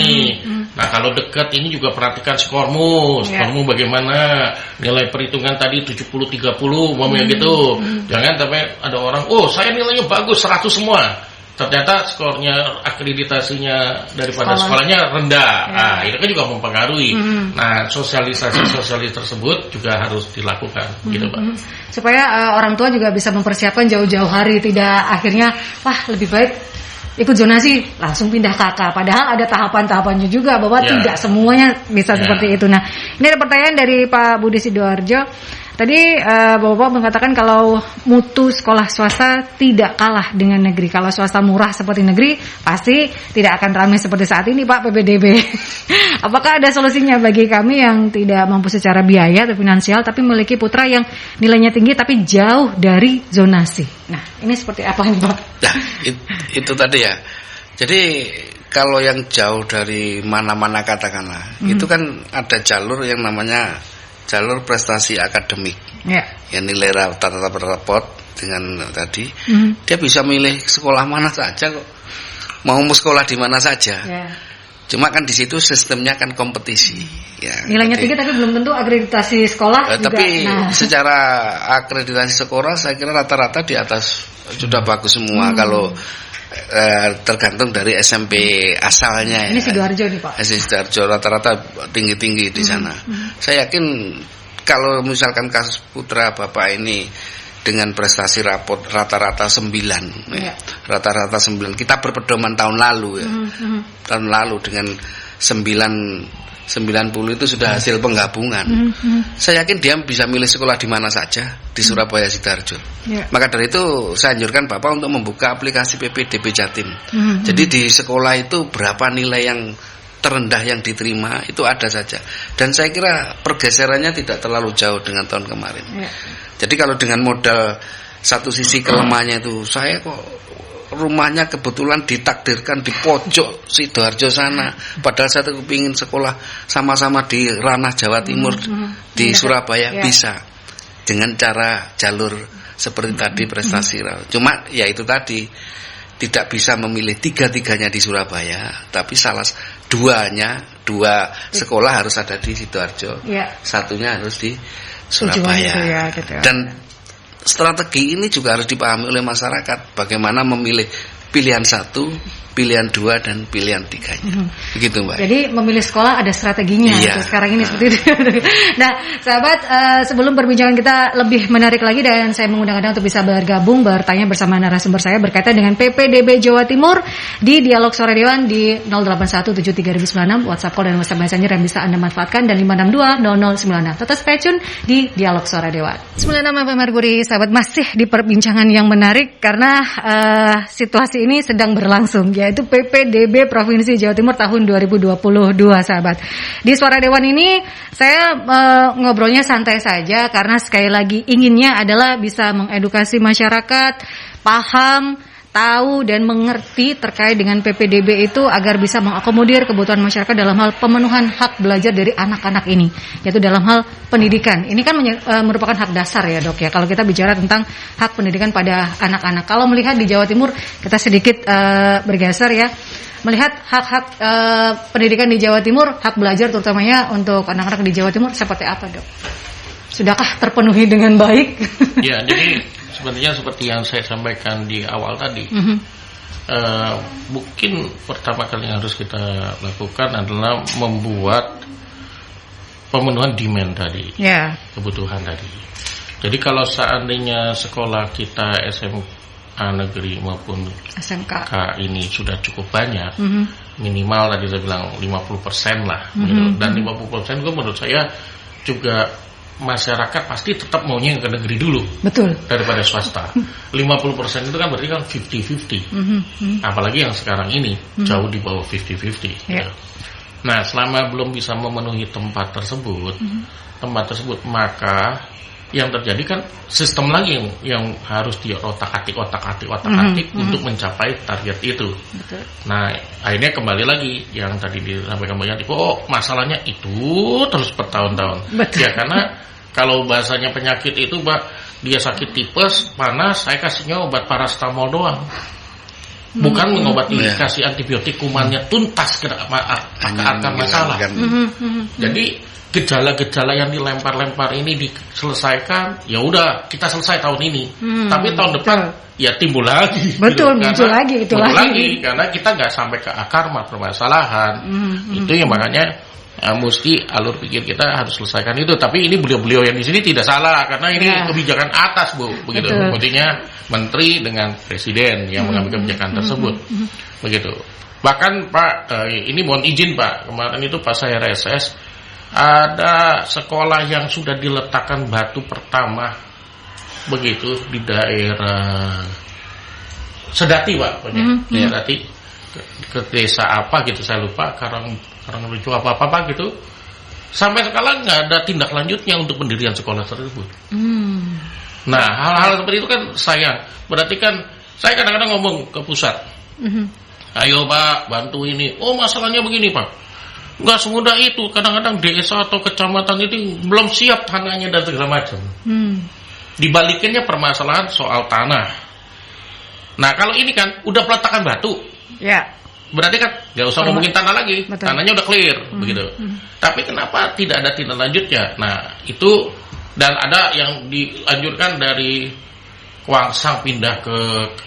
Nah, kalau dekat ini juga perhatikan skormu bagaimana, nilai perhitungan tadi 70-30, umpamanya gitu. Jangan sampai ada orang, oh saya nilainya bagus 100 semua, ternyata skornya, akreditasinya daripada sekolahnya rendah. Nah, itu kan juga mempengaruhi. Nah, sosialisasi tersebut juga harus dilakukan, gitu, Pak. Supaya orang tua juga bisa mempersiapkan jauh-jauh hari, tidak akhirnya wah lebih baik ikut zonasi langsung pindah KK, padahal ada tahapan-tahapannya juga bahwa tidak semuanya bisa seperti itu. Nah, ini ada pertanyaan dari Pak Budi Sidoarjo. Tadi Bapak mengatakan kalau mutu sekolah swasta tidak kalah dengan negeri. Kalau swasta murah seperti negeri pasti tidak akan ramai seperti saat ini, Pak, PPDB. Apakah ada solusinya bagi kami yang tidak mampu secara biaya atau finansial tapi memiliki putra yang nilainya tinggi tapi jauh dari zonasi? Nah, ini seperti apa nih, Pak? Nah, itu tadi ya. Jadi kalau yang jauh dari mana-mana katakanlah, itu kan ada jalur yang namanya jalur prestasi akademik. Yang nilai rata-rata berrapot dengan tadi, dia bisa milih sekolah mana saja kok. Mau sekolah di mana saja. Cuma kan di situ sistemnya kan kompetisi. Ya, nilainya tinggi tapi belum tentu akreditasi sekolah juga. Tapi secara akreditasi sekolah saya kira rata-rata di atas sudah bagus semua. Kalau tergantung dari SMP asalnya. Ini Sidoarjo nih, Pak. Sidoarjo rata-rata tinggi-tinggi di sana. Saya yakin kalau misalkan kasus putra Bapak ini dengan prestasi rapot rata-rata 9 rata-rata 9, kita berpedoman tahun lalu ya. Tahun lalu dengan 9 90 itu sudah hasil penggabungan. Saya yakin dia bisa milih sekolah di mana saja di Surabaya Sidoarjo. Maka dari itu saya anjurkan Bapak untuk membuka aplikasi PPDB Jatim. Jadi di sekolah itu berapa nilai yang terendah yang diterima itu ada saja. Dan saya kira pergeserannya tidak terlalu jauh dengan tahun kemarin. Jadi kalau dengan modal satu sisi kelemahannya itu, saya kok rumahnya kebetulan ditakdirkan di pojok Sidoarjo sana, padahal saya tuh ingin sekolah sama-sama di ranah Jawa Timur di Surabaya, bisa dengan cara jalur seperti tadi prestasi. Cuma ya itu tadi, tidak bisa memilih tiga-tiganya di Surabaya, tapi dua sekolah harus ada di Sidoarjo, satunya harus di Surabaya. Dan strategi ini juga harus dipahami oleh masyarakat, bagaimana memilih pilihan 1, pilihan 2, dan pilihan 3-nya. Begitu, Mbak. Jadi memilih sekolah ada strateginya. Sekarang ini seperti itu. Nah, sahabat, sebelum perbincangan kita lebih menarik lagi, dan saya mengundang Anda untuk bisa bergabung, bertanya bersama narasumber saya berkaitan dengan PPDB Jawa Timur di Dialog Sore Dewan di 08173096, WhatsApp call dan WhatsApp Messenger yang bisa Anda manfaatkan, dan 5620096. Tetap stay tune di Dialog Sore Dewan. 96 FM Merkuri, sahabat, masih di perbincangan yang menarik karena situasi ini sedang berlangsung, yaitu PPDB Provinsi Jawa Timur tahun 2022, sahabat. Di Suara Dewan ini saya ngobrolnya santai saja karena sekali lagi inginnya adalah bisa mengedukasi masyarakat, paham, tahu dan mengerti terkait dengan PPDB itu agar bisa mengakomodir kebutuhan masyarakat dalam hal pemenuhan hak belajar dari anak-anak ini, yaitu dalam hal pendidikan. Ini kan merupakan hak dasar ya, Dok, ya, kalau kita bicara tentang hak pendidikan pada anak-anak. Kalau melihat di Jawa Timur, kita sedikit bergeser ya, melihat hak-hak pendidikan di Jawa Timur, hak belajar terutamanya untuk anak-anak di Jawa Timur seperti apa, Dok? Sudahkah terpenuhi dengan baik? Ya, jadi sebenarnya seperti yang saya sampaikan di awal tadi, mungkin pertama kali yang harus kita lakukan adalah membuat pemenuhan demand tadi, kebutuhan tadi. Jadi kalau seandainya sekolah kita SMA negeri maupun SMK ini sudah cukup banyak, minimal tadi saya bilang 50% lah, dan 50% itu menurut saya juga masyarakat pasti tetap maunya yang ke negeri dulu, betul, daripada swasta. 50% itu kan berarti kan 50-50. Apalagi yang sekarang ini jauh di bawah 50-50. Ya. Nah, selama belum bisa memenuhi tempat tersebut, maka yang terjadi kan sistem lagi yang harus dia otak-atik untuk mencapai target itu. Betul. Nah, akhirnya kembali lagi yang tadi disampaikan Mbak Yanti, masalahnya itu terus bertahun-tahun. Ya, karena kalau bahasanya penyakit itu, Mbak, dia sakit tipes, panas, saya kasihnya obat paracetamol doang. Bukan mengobati, kasih antibiotik kumannya tuntas ke akar masalah. Jadi gejala-gejala yang dilempar-lempar ini diselesaikan, ya udah kita selesai tahun ini. Tapi tahun depan ya timbul lagi. Betul, gitu. muncul lagi karena kita nggak sampai ke akar permasalahan. Itu yang makanya mesti alur pikir kita harus selesaikan itu. Tapi ini beliau-beliau yang di sini tidak salah karena ini kebijakan atas, Bu, begitu. Maksudnya menteri dengan presiden yang mengambil kebijakan tersebut, begitu. Bahkan Pak, ini mohon izin Pak, kemarin itu pas saya reses, ada sekolah yang sudah diletakkan batu pertama begitu di daerah Sedati, Pak, Sedati ke desa apa gitu saya lupa, Karang lucu apa gitu. Sampai sekarang nggak ada tindak lanjutnya untuk pendirian sekolah tersebut. Nah, hal-hal seperti itu kan sayang. Berarti kan saya kadang-kadang ngomong ke pusat, ayo Pak bantu ini. Oh, masalahnya begini Pak, nggak semudah itu. Kadang-kadang desa atau kecamatan itu belum siap tanahnya dan segala macam. Dibalikinnya permasalahan soal tanah. Nah, kalau ini kan udah peletakan batu, berarti kan nggak usah ngomongin tanah lagi. Betul. Tanahnya udah clear, begitu. Tapi kenapa tidak ada tindak lanjutnya? Nah, itu, dan ada yang dianjurkan dari Kuangsang pindah ke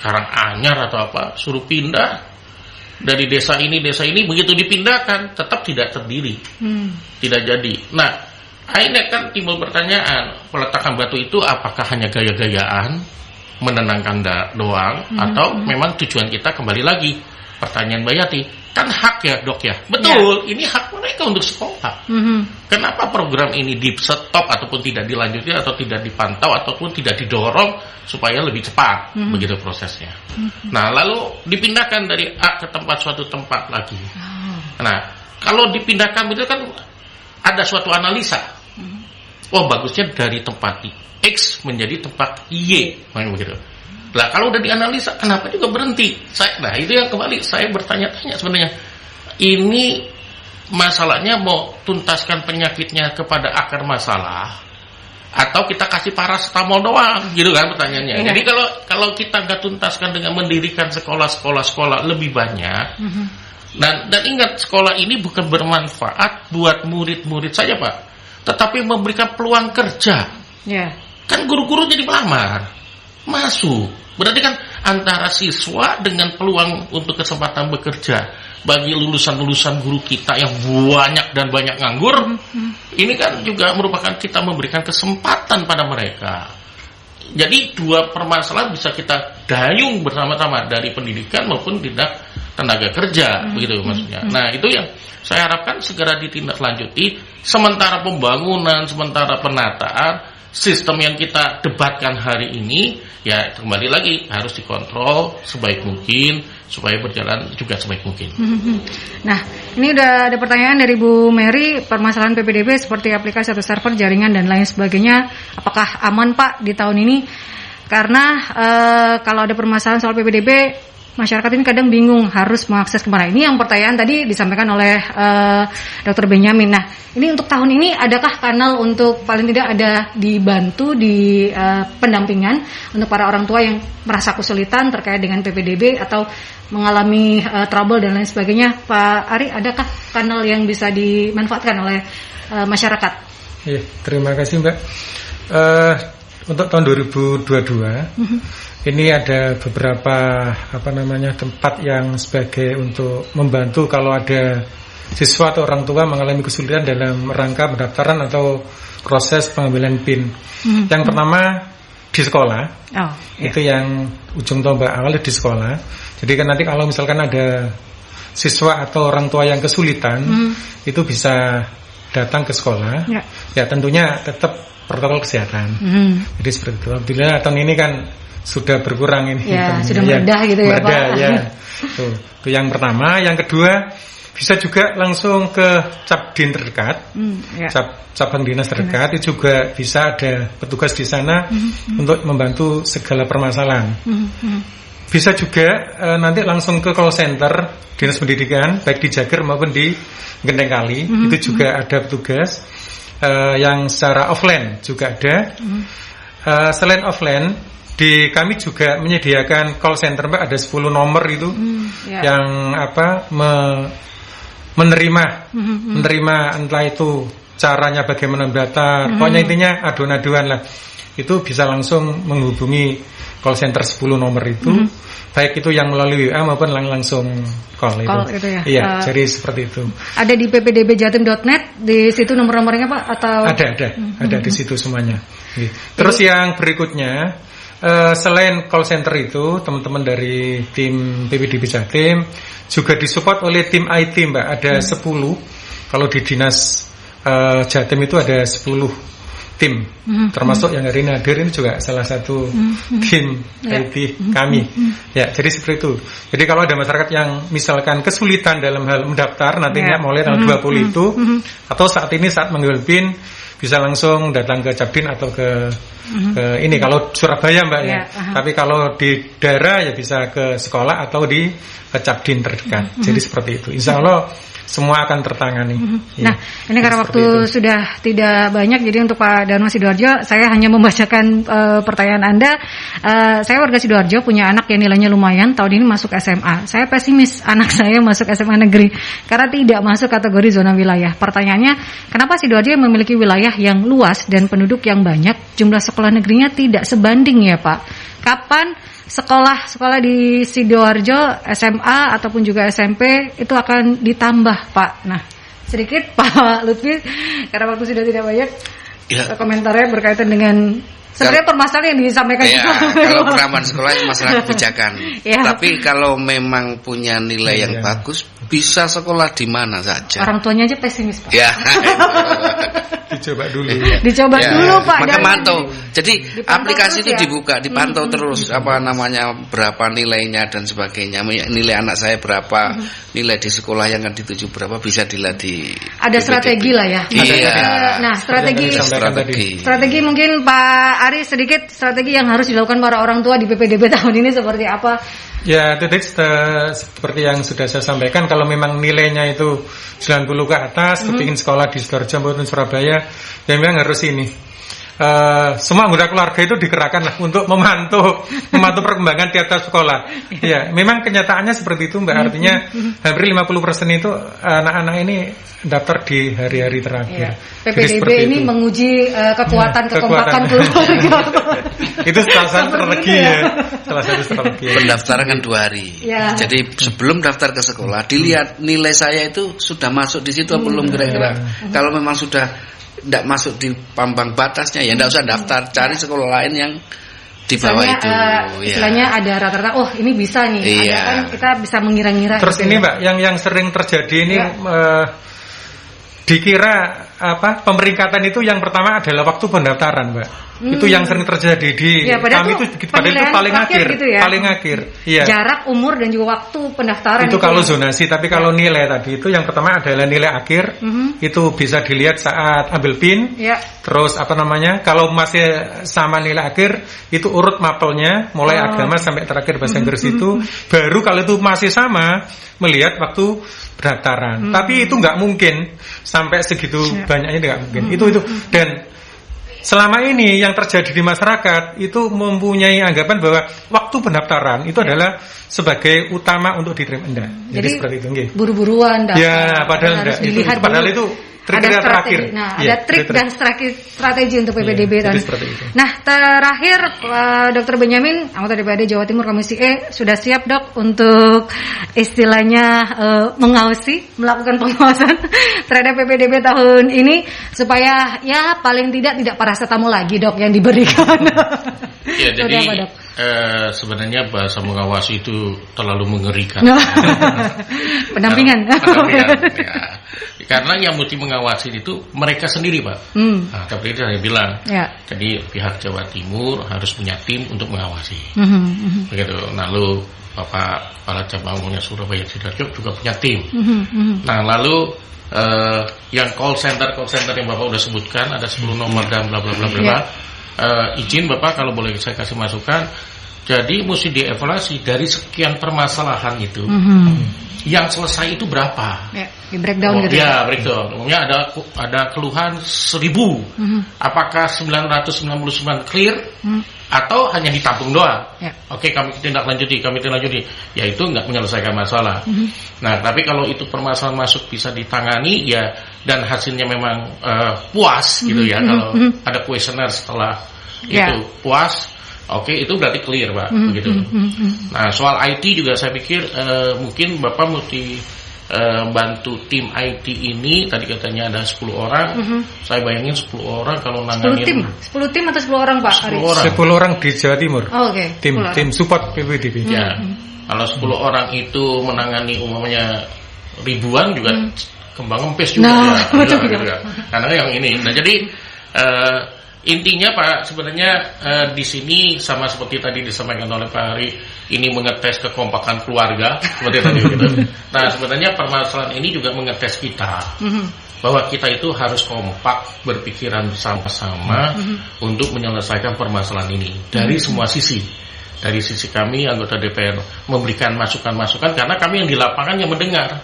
Karanganyar atau apa, suruh pindah dari desa ini, begitu dipindahkan tetap tidak terdiri, tidak jadi. Nah, akhirnya kan timbul pertanyaan, peletakan batu itu apakah hanya gaya-gayaan, menenangkan doang, atau memang tujuan kita kembali lagi pertanyaan Mbak Yati, kan hak ya dok ya, betul, ini hak mereka untuk sekolah. Kenapa program ini di stop ataupun tidak dilanjutkan atau tidak dipantau ataupun tidak didorong supaya lebih cepat begitu prosesnya. Nah lalu dipindahkan dari A ke suatu tempat lagi. Nah kalau dipindahkan itu kan ada suatu analisa. Oh bagusnya dari tempat X menjadi tempat Y, begitu. Lah kalau udah dianalisa, kenapa juga berhenti? Nah itu yang kembali saya bertanya-tanya sebenarnya. Ini masalahnya mau tuntaskan penyakitnya kepada akar masalah, atau kita kasih paracetamol doang, gitu kan pertanyaannya. Jadi kalau kita nggak tuntaskan dengan mendirikan sekolah lebih banyak, dan ingat sekolah ini bukan bermanfaat buat murid-murid saja Pak, tetapi memberikan peluang kerja. Kan guru-guru jadi melamar, masuk. Berarti kan antara siswa dengan peluang untuk kesempatan bekerja bagi lulusan-lulusan guru kita yang banyak nganggur, ini kan juga merupakan kita memberikan kesempatan pada mereka. Jadi dua permasalahan bisa kita dayung bersama-sama dari pendidikan maupun tindak tenaga kerja, begitu maksudnya. Nah itu yang saya harapkan segera ditindaklanjuti. Sementara pembangunan, sementara penataan, sistem yang kita debatkan hari ini ya kembali lagi harus dikontrol sebaik mungkin supaya berjalan juga sebaik mungkin. Nah, ini udah ada pertanyaan dari Bu Mary, permasalahan PPDB seperti aplikasi atau server, jaringan dan lain sebagainya, apakah aman Pak di tahun ini? Karena kalau ada permasalahan soal PPDB, masyarakat ini kadang bingung harus mengakses kemana. Ini yang pertanyaan tadi disampaikan oleh Dr. Benyamin. Nah, ini untuk tahun ini adakah kanal untuk paling tidak ada dibantu di pendampingan untuk para orang tua yang merasa kesulitan terkait dengan PPDB atau mengalami trouble dan lain sebagainya? Pak Ari, adakah kanal yang bisa dimanfaatkan oleh masyarakat? Iya, terima kasih Mbak. Untuk tahun 2022 ini ada beberapa tempat yang sebagai untuk membantu kalau ada siswa atau orang tua mengalami kesulitan dalam rangka pendaftaran atau proses pengambilan PIN. Yang pertama di sekolah, itu yang ujung tombak awal di sekolah. Jadi kan nanti kalau misalkan ada siswa atau orang tua yang kesulitan, itu bisa datang ke sekolah. Ya tentunya tetap protokol kesehatan. Jadi seperti itu. Alhamdulillah tahun ini kan sudah berkurang ini. Ya, sudah meredah gitu ya Pak. Ya. Itu yang pertama. Yang kedua, bisa juga langsung ke Capdin terdekat, cabang dinas terdekat. Itu juga bisa ada petugas di sana untuk membantu segala permasalahan. Bisa juga nanti langsung ke call center dinas pendidikan, baik di Jager maupun di Genteng Kali. Itu juga ada petugas yang secara offline juga ada. Selain offline, kami juga menyediakan call center Mbak, ada 10 nomor itu yang menerima entah itu caranya bagaimana mendaftar, pokoknya intinya aduan-aduan lah. Itu bisa langsung menghubungi call center 10 nomor itu, baik itu yang melalui WA maupun langsung call itu ya. Iya, jadi seperti itu. Ada di ppdbjatim.net, di situ nomor-nomornya Pak atau ada di situ semuanya. Terus yang berikutnya, selain call center itu, teman-teman dari tim PPDB Jatim juga disupport oleh tim IT Mbak, ada 10. Kalau di dinas Jatim itu ada 10 tim, termasuk yang hari ini hadir ini juga salah satu tim IT kami. Ya, jadi seperti itu. Jadi kalau ada masyarakat yang misalkan kesulitan dalam hal mendaftar nantinya mulai tanggal 20 itu, atau saat ini saat mengambil PIN, bisa langsung datang ke Capdin atau ke ini kalau Surabaya Mbak ya. Tapi kalau di daerah ya bisa ke sekolah atau di Capdin terdekat. Jadi seperti itu. Insya Allah semua akan tertangani. Nah, ini karena waktu sudah tidak banyak, jadi untuk Pak Darmo Sidoarjo, saya hanya membacakan pertanyaan Anda. Saya warga Sidoarjo, punya anak yang nilainya lumayan, tahun ini masuk SMA. Saya pesimis anak saya masuk SMA negeri karena tidak masuk kategori zona wilayah. Pertanyaannya, kenapa Sidoarjo yang memiliki wilayah yang luas dan penduduk yang banyak, jumlah sekolah negerinya tidak sebanding ya Pak? Kapan sekolah di Sidoarjo SMA ataupun juga SMP itu akan ditambah Pak? Nah, sedikit Pak Lutfi karena waktu sudah tidak banyak, komentarnya berkaitan dengan sebenarnya permasalahan yang disampaikan. Kalau penambahan sekolah itu masalah kebijakan. Tapi kalau memang punya nilai yang bagus, bisa sekolah di mana saja. Orang tuanya aja pesimis, Pak. Ya. Dicoba dulu. Dicoba dulu, Pak. Maka mantau. Jadi aplikasi itu ya? dibuka, dipantau terus berapa nilainya dan sebagainya. Nilai anak saya berapa, nilai di sekolah yang akan dituju berapa, bisa dilihat di ada strategi lah ya. Iya. Nah, strategi mungkin Pak Ari sedikit strategi yang harus dilakukan para orang tua di PPDB tahun ini seperti apa? Ya, titik seperti yang sudah saya sampaikan, kalau memang nilainya itu 90 ke atas, kepingin sekolah di Sidoarjo maupun Surabaya, ya memang harus ini. Semua anggota keluarga itu dikerahkan lah untuk memantau perkembangan tiap-tiap sekolah. Ya, memang kenyataannya seperti itu, Mbak. Artinya hampir 50% itu anak-anak ini daftar di hari-hari terakhir. Ya. PPDB ini itu menguji kekompakan keluarga. Itu salah satu strategi ya. Salah satu strategi. Pendaftaran kan 2 hari. Ya. Jadi sebelum daftar ke sekolah dilihat nilai saya itu sudah masuk di situ atau belum kira-kira. Kalau memang sudah tidak masuk di ambang batasnya ya tidak usah daftar, cari sekolah lain yang di bawah itu. Istilahnya ada rata-rata, oh ini bisa nih. Ada kan kita bisa mengira-ngira. Terus ini Mbak, yang sering terjadi ini dikira pemeringkatan itu yang pertama adalah waktu pendaftaran, Mbak. Itu yang sering terjadi di kami itu padahal itu paling akhir gitu ya? Paling akhir. Iya. Jarak, umur dan juga waktu pendaftaran itu kalau zonasi, tapi kalau nilai tadi itu yang pertama adalah nilai akhir. Itu bisa dilihat saat ambil PIN. Terus kalau masih sama nilai akhir itu urut mapelnya mulai agama sampai terakhir bahasa Inggris itu. Baru kalau itu masih sama melihat waktu pendaftaran. Tapi itu nggak mungkin sampai segitu banyaknya, nggak mungkin. Itu dan selama ini yang terjadi di masyarakat itu mempunyai anggapan bahwa waktu pendaftaran itu adalah sebagai utama untuk diterima. Jadi seperti itu. Buru-buruan daftar. Ya, padahal enggak. Padahal itu trik terakhir. Nah, ada trik dan strategi untuk PPDB tadi. Nah, terakhir Dr. Benyamin, anggota DPRD Jawa Timur Komisi E, sudah siap Dok untuk istilahnya melakukan pengawasan terhadap PPDB tahun ini supaya ya paling tidak parasetamol lagi Dok yang diberikan. Ya, jadi sebenarnya bahasa mengawasi itu terlalu mengerikan. Pendampingan. Ya. Karena yang mesti mengawasi itu mereka sendiri, Pak. Nah, seperti itu saya bilang. Jadi pihak Jawa Timur harus punya tim untuk mengawasi. Begitu. Lalu Bapak Kepala Cabangnya Surabaya Sidoarjo juga punya tim. Nah, lalu yang call center yang Bapak udah sebutkan ada 10 nomor dan bla bla bla bla. Izin Bapak kalau boleh saya kasih masukan. Jadi mesti dievaluasi dari sekian permasalahan itu. Yang selesai itu berapa? Di breakdown gitu. Ya, breakdown. Umumnya ada keluhan 1000. Apakah 999 clear atau hanya ditampung doang? Oke, kami tindak lanjuti. Ya itu nggak menyelesaikan masalah. Nah, tapi kalau itu permasalahan masuk bisa ditangani ya dan hasilnya memang puas gitu ya. Kalau ada kuesioner setelah itu puas. Oke, itu berarti clear, Pak, begitu. Nah, soal IT juga saya pikir mungkin Bapak mesti bantu tim IT ini. Tadi katanya ada 10 orang. Saya bayangin 10 orang kalau nanganin 10 tim atau 10 orang, Pak? 10 orang di Jawa Timur. Tim support PPDB. Ya. Kalau 10 orang itu menangani umumnya ribuan juga kembang kempes juga ya. Karena yang ini. Nah, jadi intinya Pak, sebenarnya di sini sama seperti tadi disampaikan oleh Pak Ari, ini mengetes kekompakan keluarga seperti tadi gitu. Nah, sebenarnya permasalahan ini juga mengetes kita bahwa kita itu harus kompak, berpikiran bersama-sama untuk menyelesaikan permasalahan ini dari semua sisi. Dari sisi kami anggota DPR memberikan masukan-masukan karena kami yang di lapangan yang mendengar.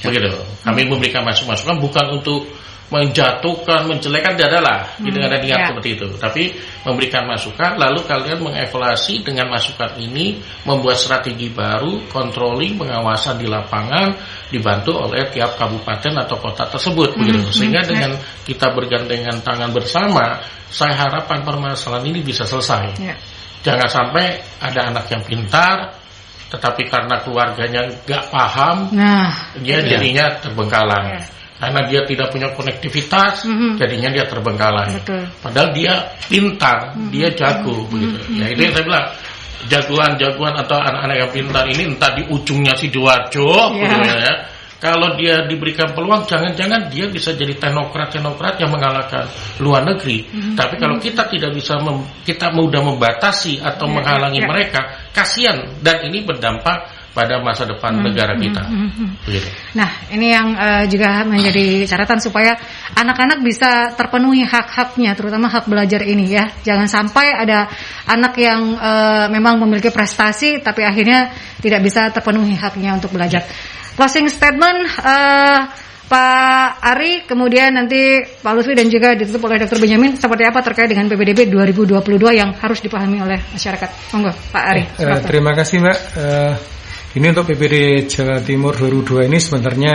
Begitu. Kami memberikan masukan bukan untuk menjatuhkan, menjelekan, tidak adalah tidak ada niat seperti itu, tapi memberikan masukan, lalu kalian mengevaluasi dengan masukan ini, membuat strategi baru, controlling, pengawasan di lapangan, dibantu oleh tiap kabupaten atau kota tersebut, begitu. Sehingga dengan kita bergandengan tangan bersama, saya harapkan permasalahan ini bisa selesai. Jangan sampai ada anak yang pintar, tetapi karena keluarganya nggak paham, dia jadinya terbengkalai. Karena dia tidak punya konektivitas, jadinya dia terbengkalai. Padahal dia pintar, dia jago, begitu. Ya itu yang saya bilang, jagoan atau anak-anak yang pintar ini entah di ujungnya Sidoarjo, gitu ya, Kalau dia diberikan peluang, jangan-jangan dia bisa jadi teknokrat yang mengalahkan luar negeri. Tapi kalau kita tidak bisa, kita mudah membatasi atau menghalangi mereka, kasihan, dan ini berdampak pada masa depan negara kita. Nah, ini yang juga menjadi catatan supaya anak-anak bisa terpenuhi hak-haknya, terutama hak belajar ini ya. Jangan sampai ada anak yang memang memiliki prestasi tapi akhirnya tidak bisa terpenuhi haknya untuk belajar. Closing statement Pak Ari, kemudian nanti Pak Lutfi dan juga ditutup oleh Dr. Benyamin, seperti apa terkait dengan PPDB 2022 yang harus dipahami oleh masyarakat. Monggo Pak Ari. Terima kasih Mbak. Ini untuk PPD Jawa Timur 2022 ini sebenarnya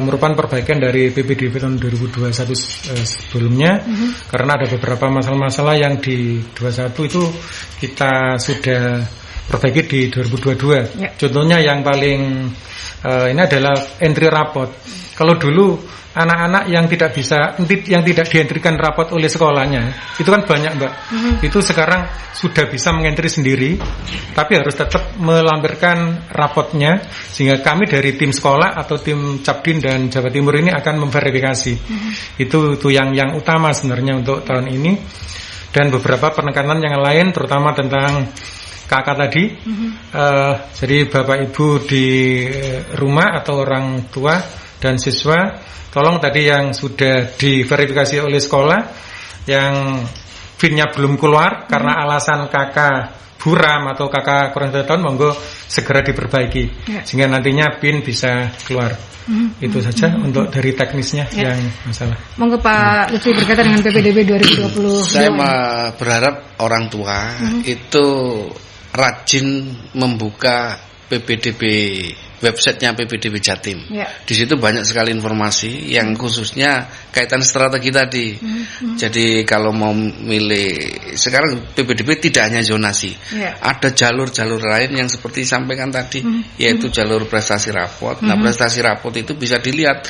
merupakan perbaikan dari PPDB tahun 2021 sebelumnya, karena ada beberapa masalah-masalah yang di 21 itu kita sudah perbaiki di 2022. Contohnya yang paling ini adalah entry rapot. Kalau dulu anak-anak yang tidak dientrikan rapot oleh sekolahnya itu kan banyak Mbak. Itu sekarang sudah bisa mengentri sendiri, tapi harus tetap melampirkan rapotnya, sehingga kami dari tim sekolah atau tim Capdin dan Jawa Timur ini akan memverifikasi. Itu yang utama sebenarnya untuk tahun ini. Dan beberapa penekanan yang lain, terutama tentang KK tadi. Jadi Bapak Ibu di rumah atau orang tua dan siswa, tolong tadi yang sudah diverifikasi oleh sekolah, yang PIN-nya belum keluar karena alasan kakak buram atau kakak kurang 1 tahun, monggo segera diperbaiki sehingga nantinya PIN bisa keluar. Itu saja untuk dari teknisnya yang masalah. Monggo Pak Lutfi berkaitan dengan PPDB 2020. Saya berharap orang tua itu rajin membuka PPDB, websitenya PPDB Jatim. Di situ banyak sekali informasi yang khususnya kaitan strategi tadi. Jadi kalau mau milih, sekarang PPDB tidak hanya zonasi, ada jalur-jalur lain yang seperti sampaikan tadi, yaitu jalur prestasi rapot. Nah, prestasi rapot itu bisa dilihat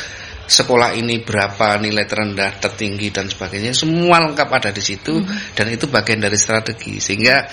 sekolah ini berapa nilai terendah, tertinggi dan sebagainya, semua lengkap ada di situ. Dan itu bagian dari strategi, sehingga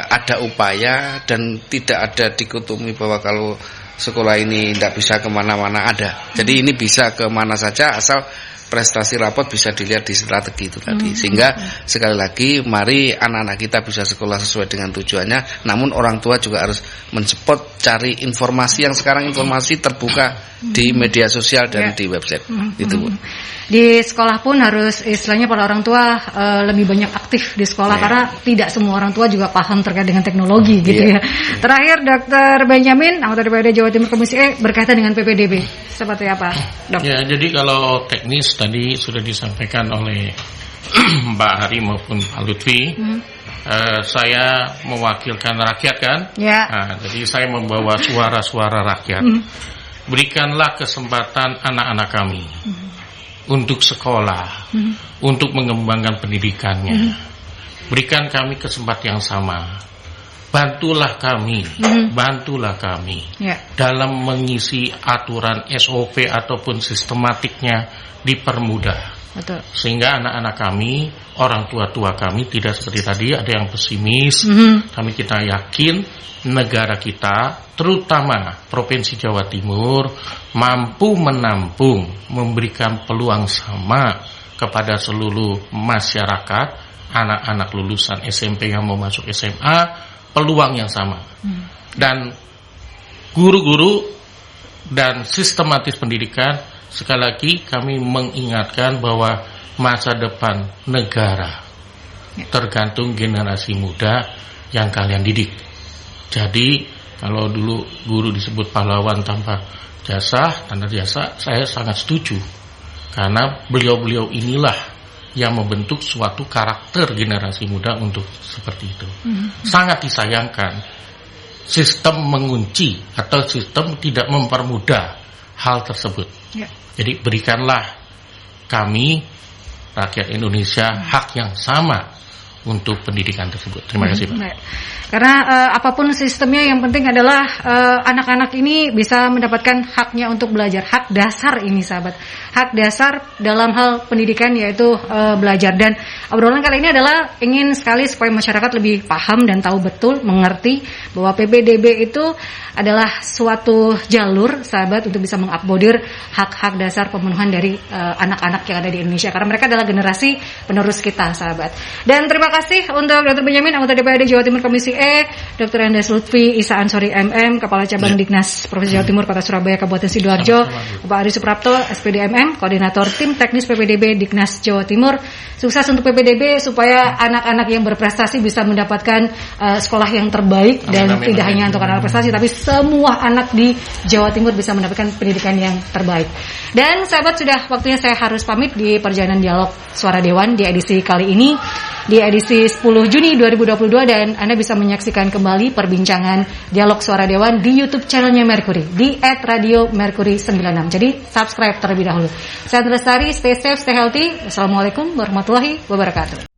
ada upaya dan tidak ada dikotomi bahwa kalau sekolah ini tidak bisa kemana-mana, ada. Jadi ini bisa kemana saja asal prestasi rapot bisa dilihat di strategi itu tadi. Sehingga sekali lagi, mari anak-anak kita bisa sekolah sesuai dengan tujuannya. Namun orang tua juga harus mensupport, cari informasi yang sekarang informasi terbuka di media sosial dan di website. Itu Bu. Di sekolah pun harus istilahnya para orang tua lebih banyak aktif di sekolah, karena tidak semua orang tua juga paham terkait dengan teknologi gitu ya. Terakhir Dr. Benyamin, anggota DPRD Jawa Timur Komisi E, berkaitan dengan PPDB seperti apa, Dok? Ya, jadi kalau teknis tadi sudah disampaikan oleh Mbak Hari maupun Pak Lutfi. Saya mewakilkan rakyat kan? Nah, jadi saya membawa suara-suara rakyat. Berikanlah kesempatan anak-anak kami untuk sekolah, untuk mengembangkan pendidikannya. Berikan kami kesempatan yang sama. Bantulah kami dalam mengisi aturan SOP ataupun sistematiknya dipermudah. Betul. Sehingga anak-anak kami, orang tua-tua kami tidak seperti tadi ada yang pesimis. Kami kita yakin negara kita, terutama Provinsi Jawa Timur, mampu menampung, memberikan peluang sama kepada seluruh masyarakat, anak-anak lulusan SMP yang mau masuk SMA, peluang yang sama. Dan guru-guru dan sistematis pendidikan, sekali lagi kami mengingatkan bahwa masa depan negara tergantung generasi muda yang kalian didik. Jadi kalau dulu guru disebut pahlawan tanpa jasa, tanda jasa, saya sangat setuju. Karena beliau-beliau inilah yang membentuk suatu karakter generasi muda untuk seperti itu. Sangat disayangkan sistem mengunci atau sistem tidak mempermudah hal tersebut. Jadi berikanlah kami rakyat Indonesia hak yang sama untuk pendidikan tersebut. Terima kasih Pak. Karena apapun sistemnya, yang penting adalah anak-anak ini bisa mendapatkan haknya untuk belajar, hak dasar ini sahabat, hak dasar dalam hal pendidikan yaitu belajar. Dan obrolan kali ini adalah ingin sekali supaya masyarakat lebih paham dan tahu betul, mengerti bahwa PPDB itu adalah suatu jalur sahabat untuk bisa mengakomodir hak-hak dasar pemenuhan dari anak-anak yang ada di Indonesia, karena mereka adalah generasi penerus kita sahabat. Dan terima kasih untuk Dr. Benyamin, anggota DPRD Jawa Timur Komisi E, Dr. Andes Lutfi Isa Ansori MM, Kepala Cabang Dignas Provinsi Jawa Timur Kota Surabaya Kabupaten Sidoarjo, Bapak Ari Suprapto SPD MM, Koordinator Tim Teknis PPDB Dignas Jawa Timur. Sukses untuk PPDB supaya anak-anak yang berprestasi bisa mendapatkan sekolah yang terbaik, dan tidak hanya untuk anak prestasi tapi semua anak di Jawa Timur bisa mendapatkan pendidikan yang terbaik. Dan sahabat, sudah waktunya saya harus pamit di perjalanan dialog Suara Dewan di edisi kali ini, di edisi 10 Juni 2022, dan Anda bisa menyaksikan kembali perbincangan dialog Suara Dewan di YouTube channelnya Mercury di @radiomercury96. Jadi subscribe terlebih dahulu. Saya Andra Lestari, stay safe, stay healthy. Wassalamualaikum warahmatullahi wabarakatuh.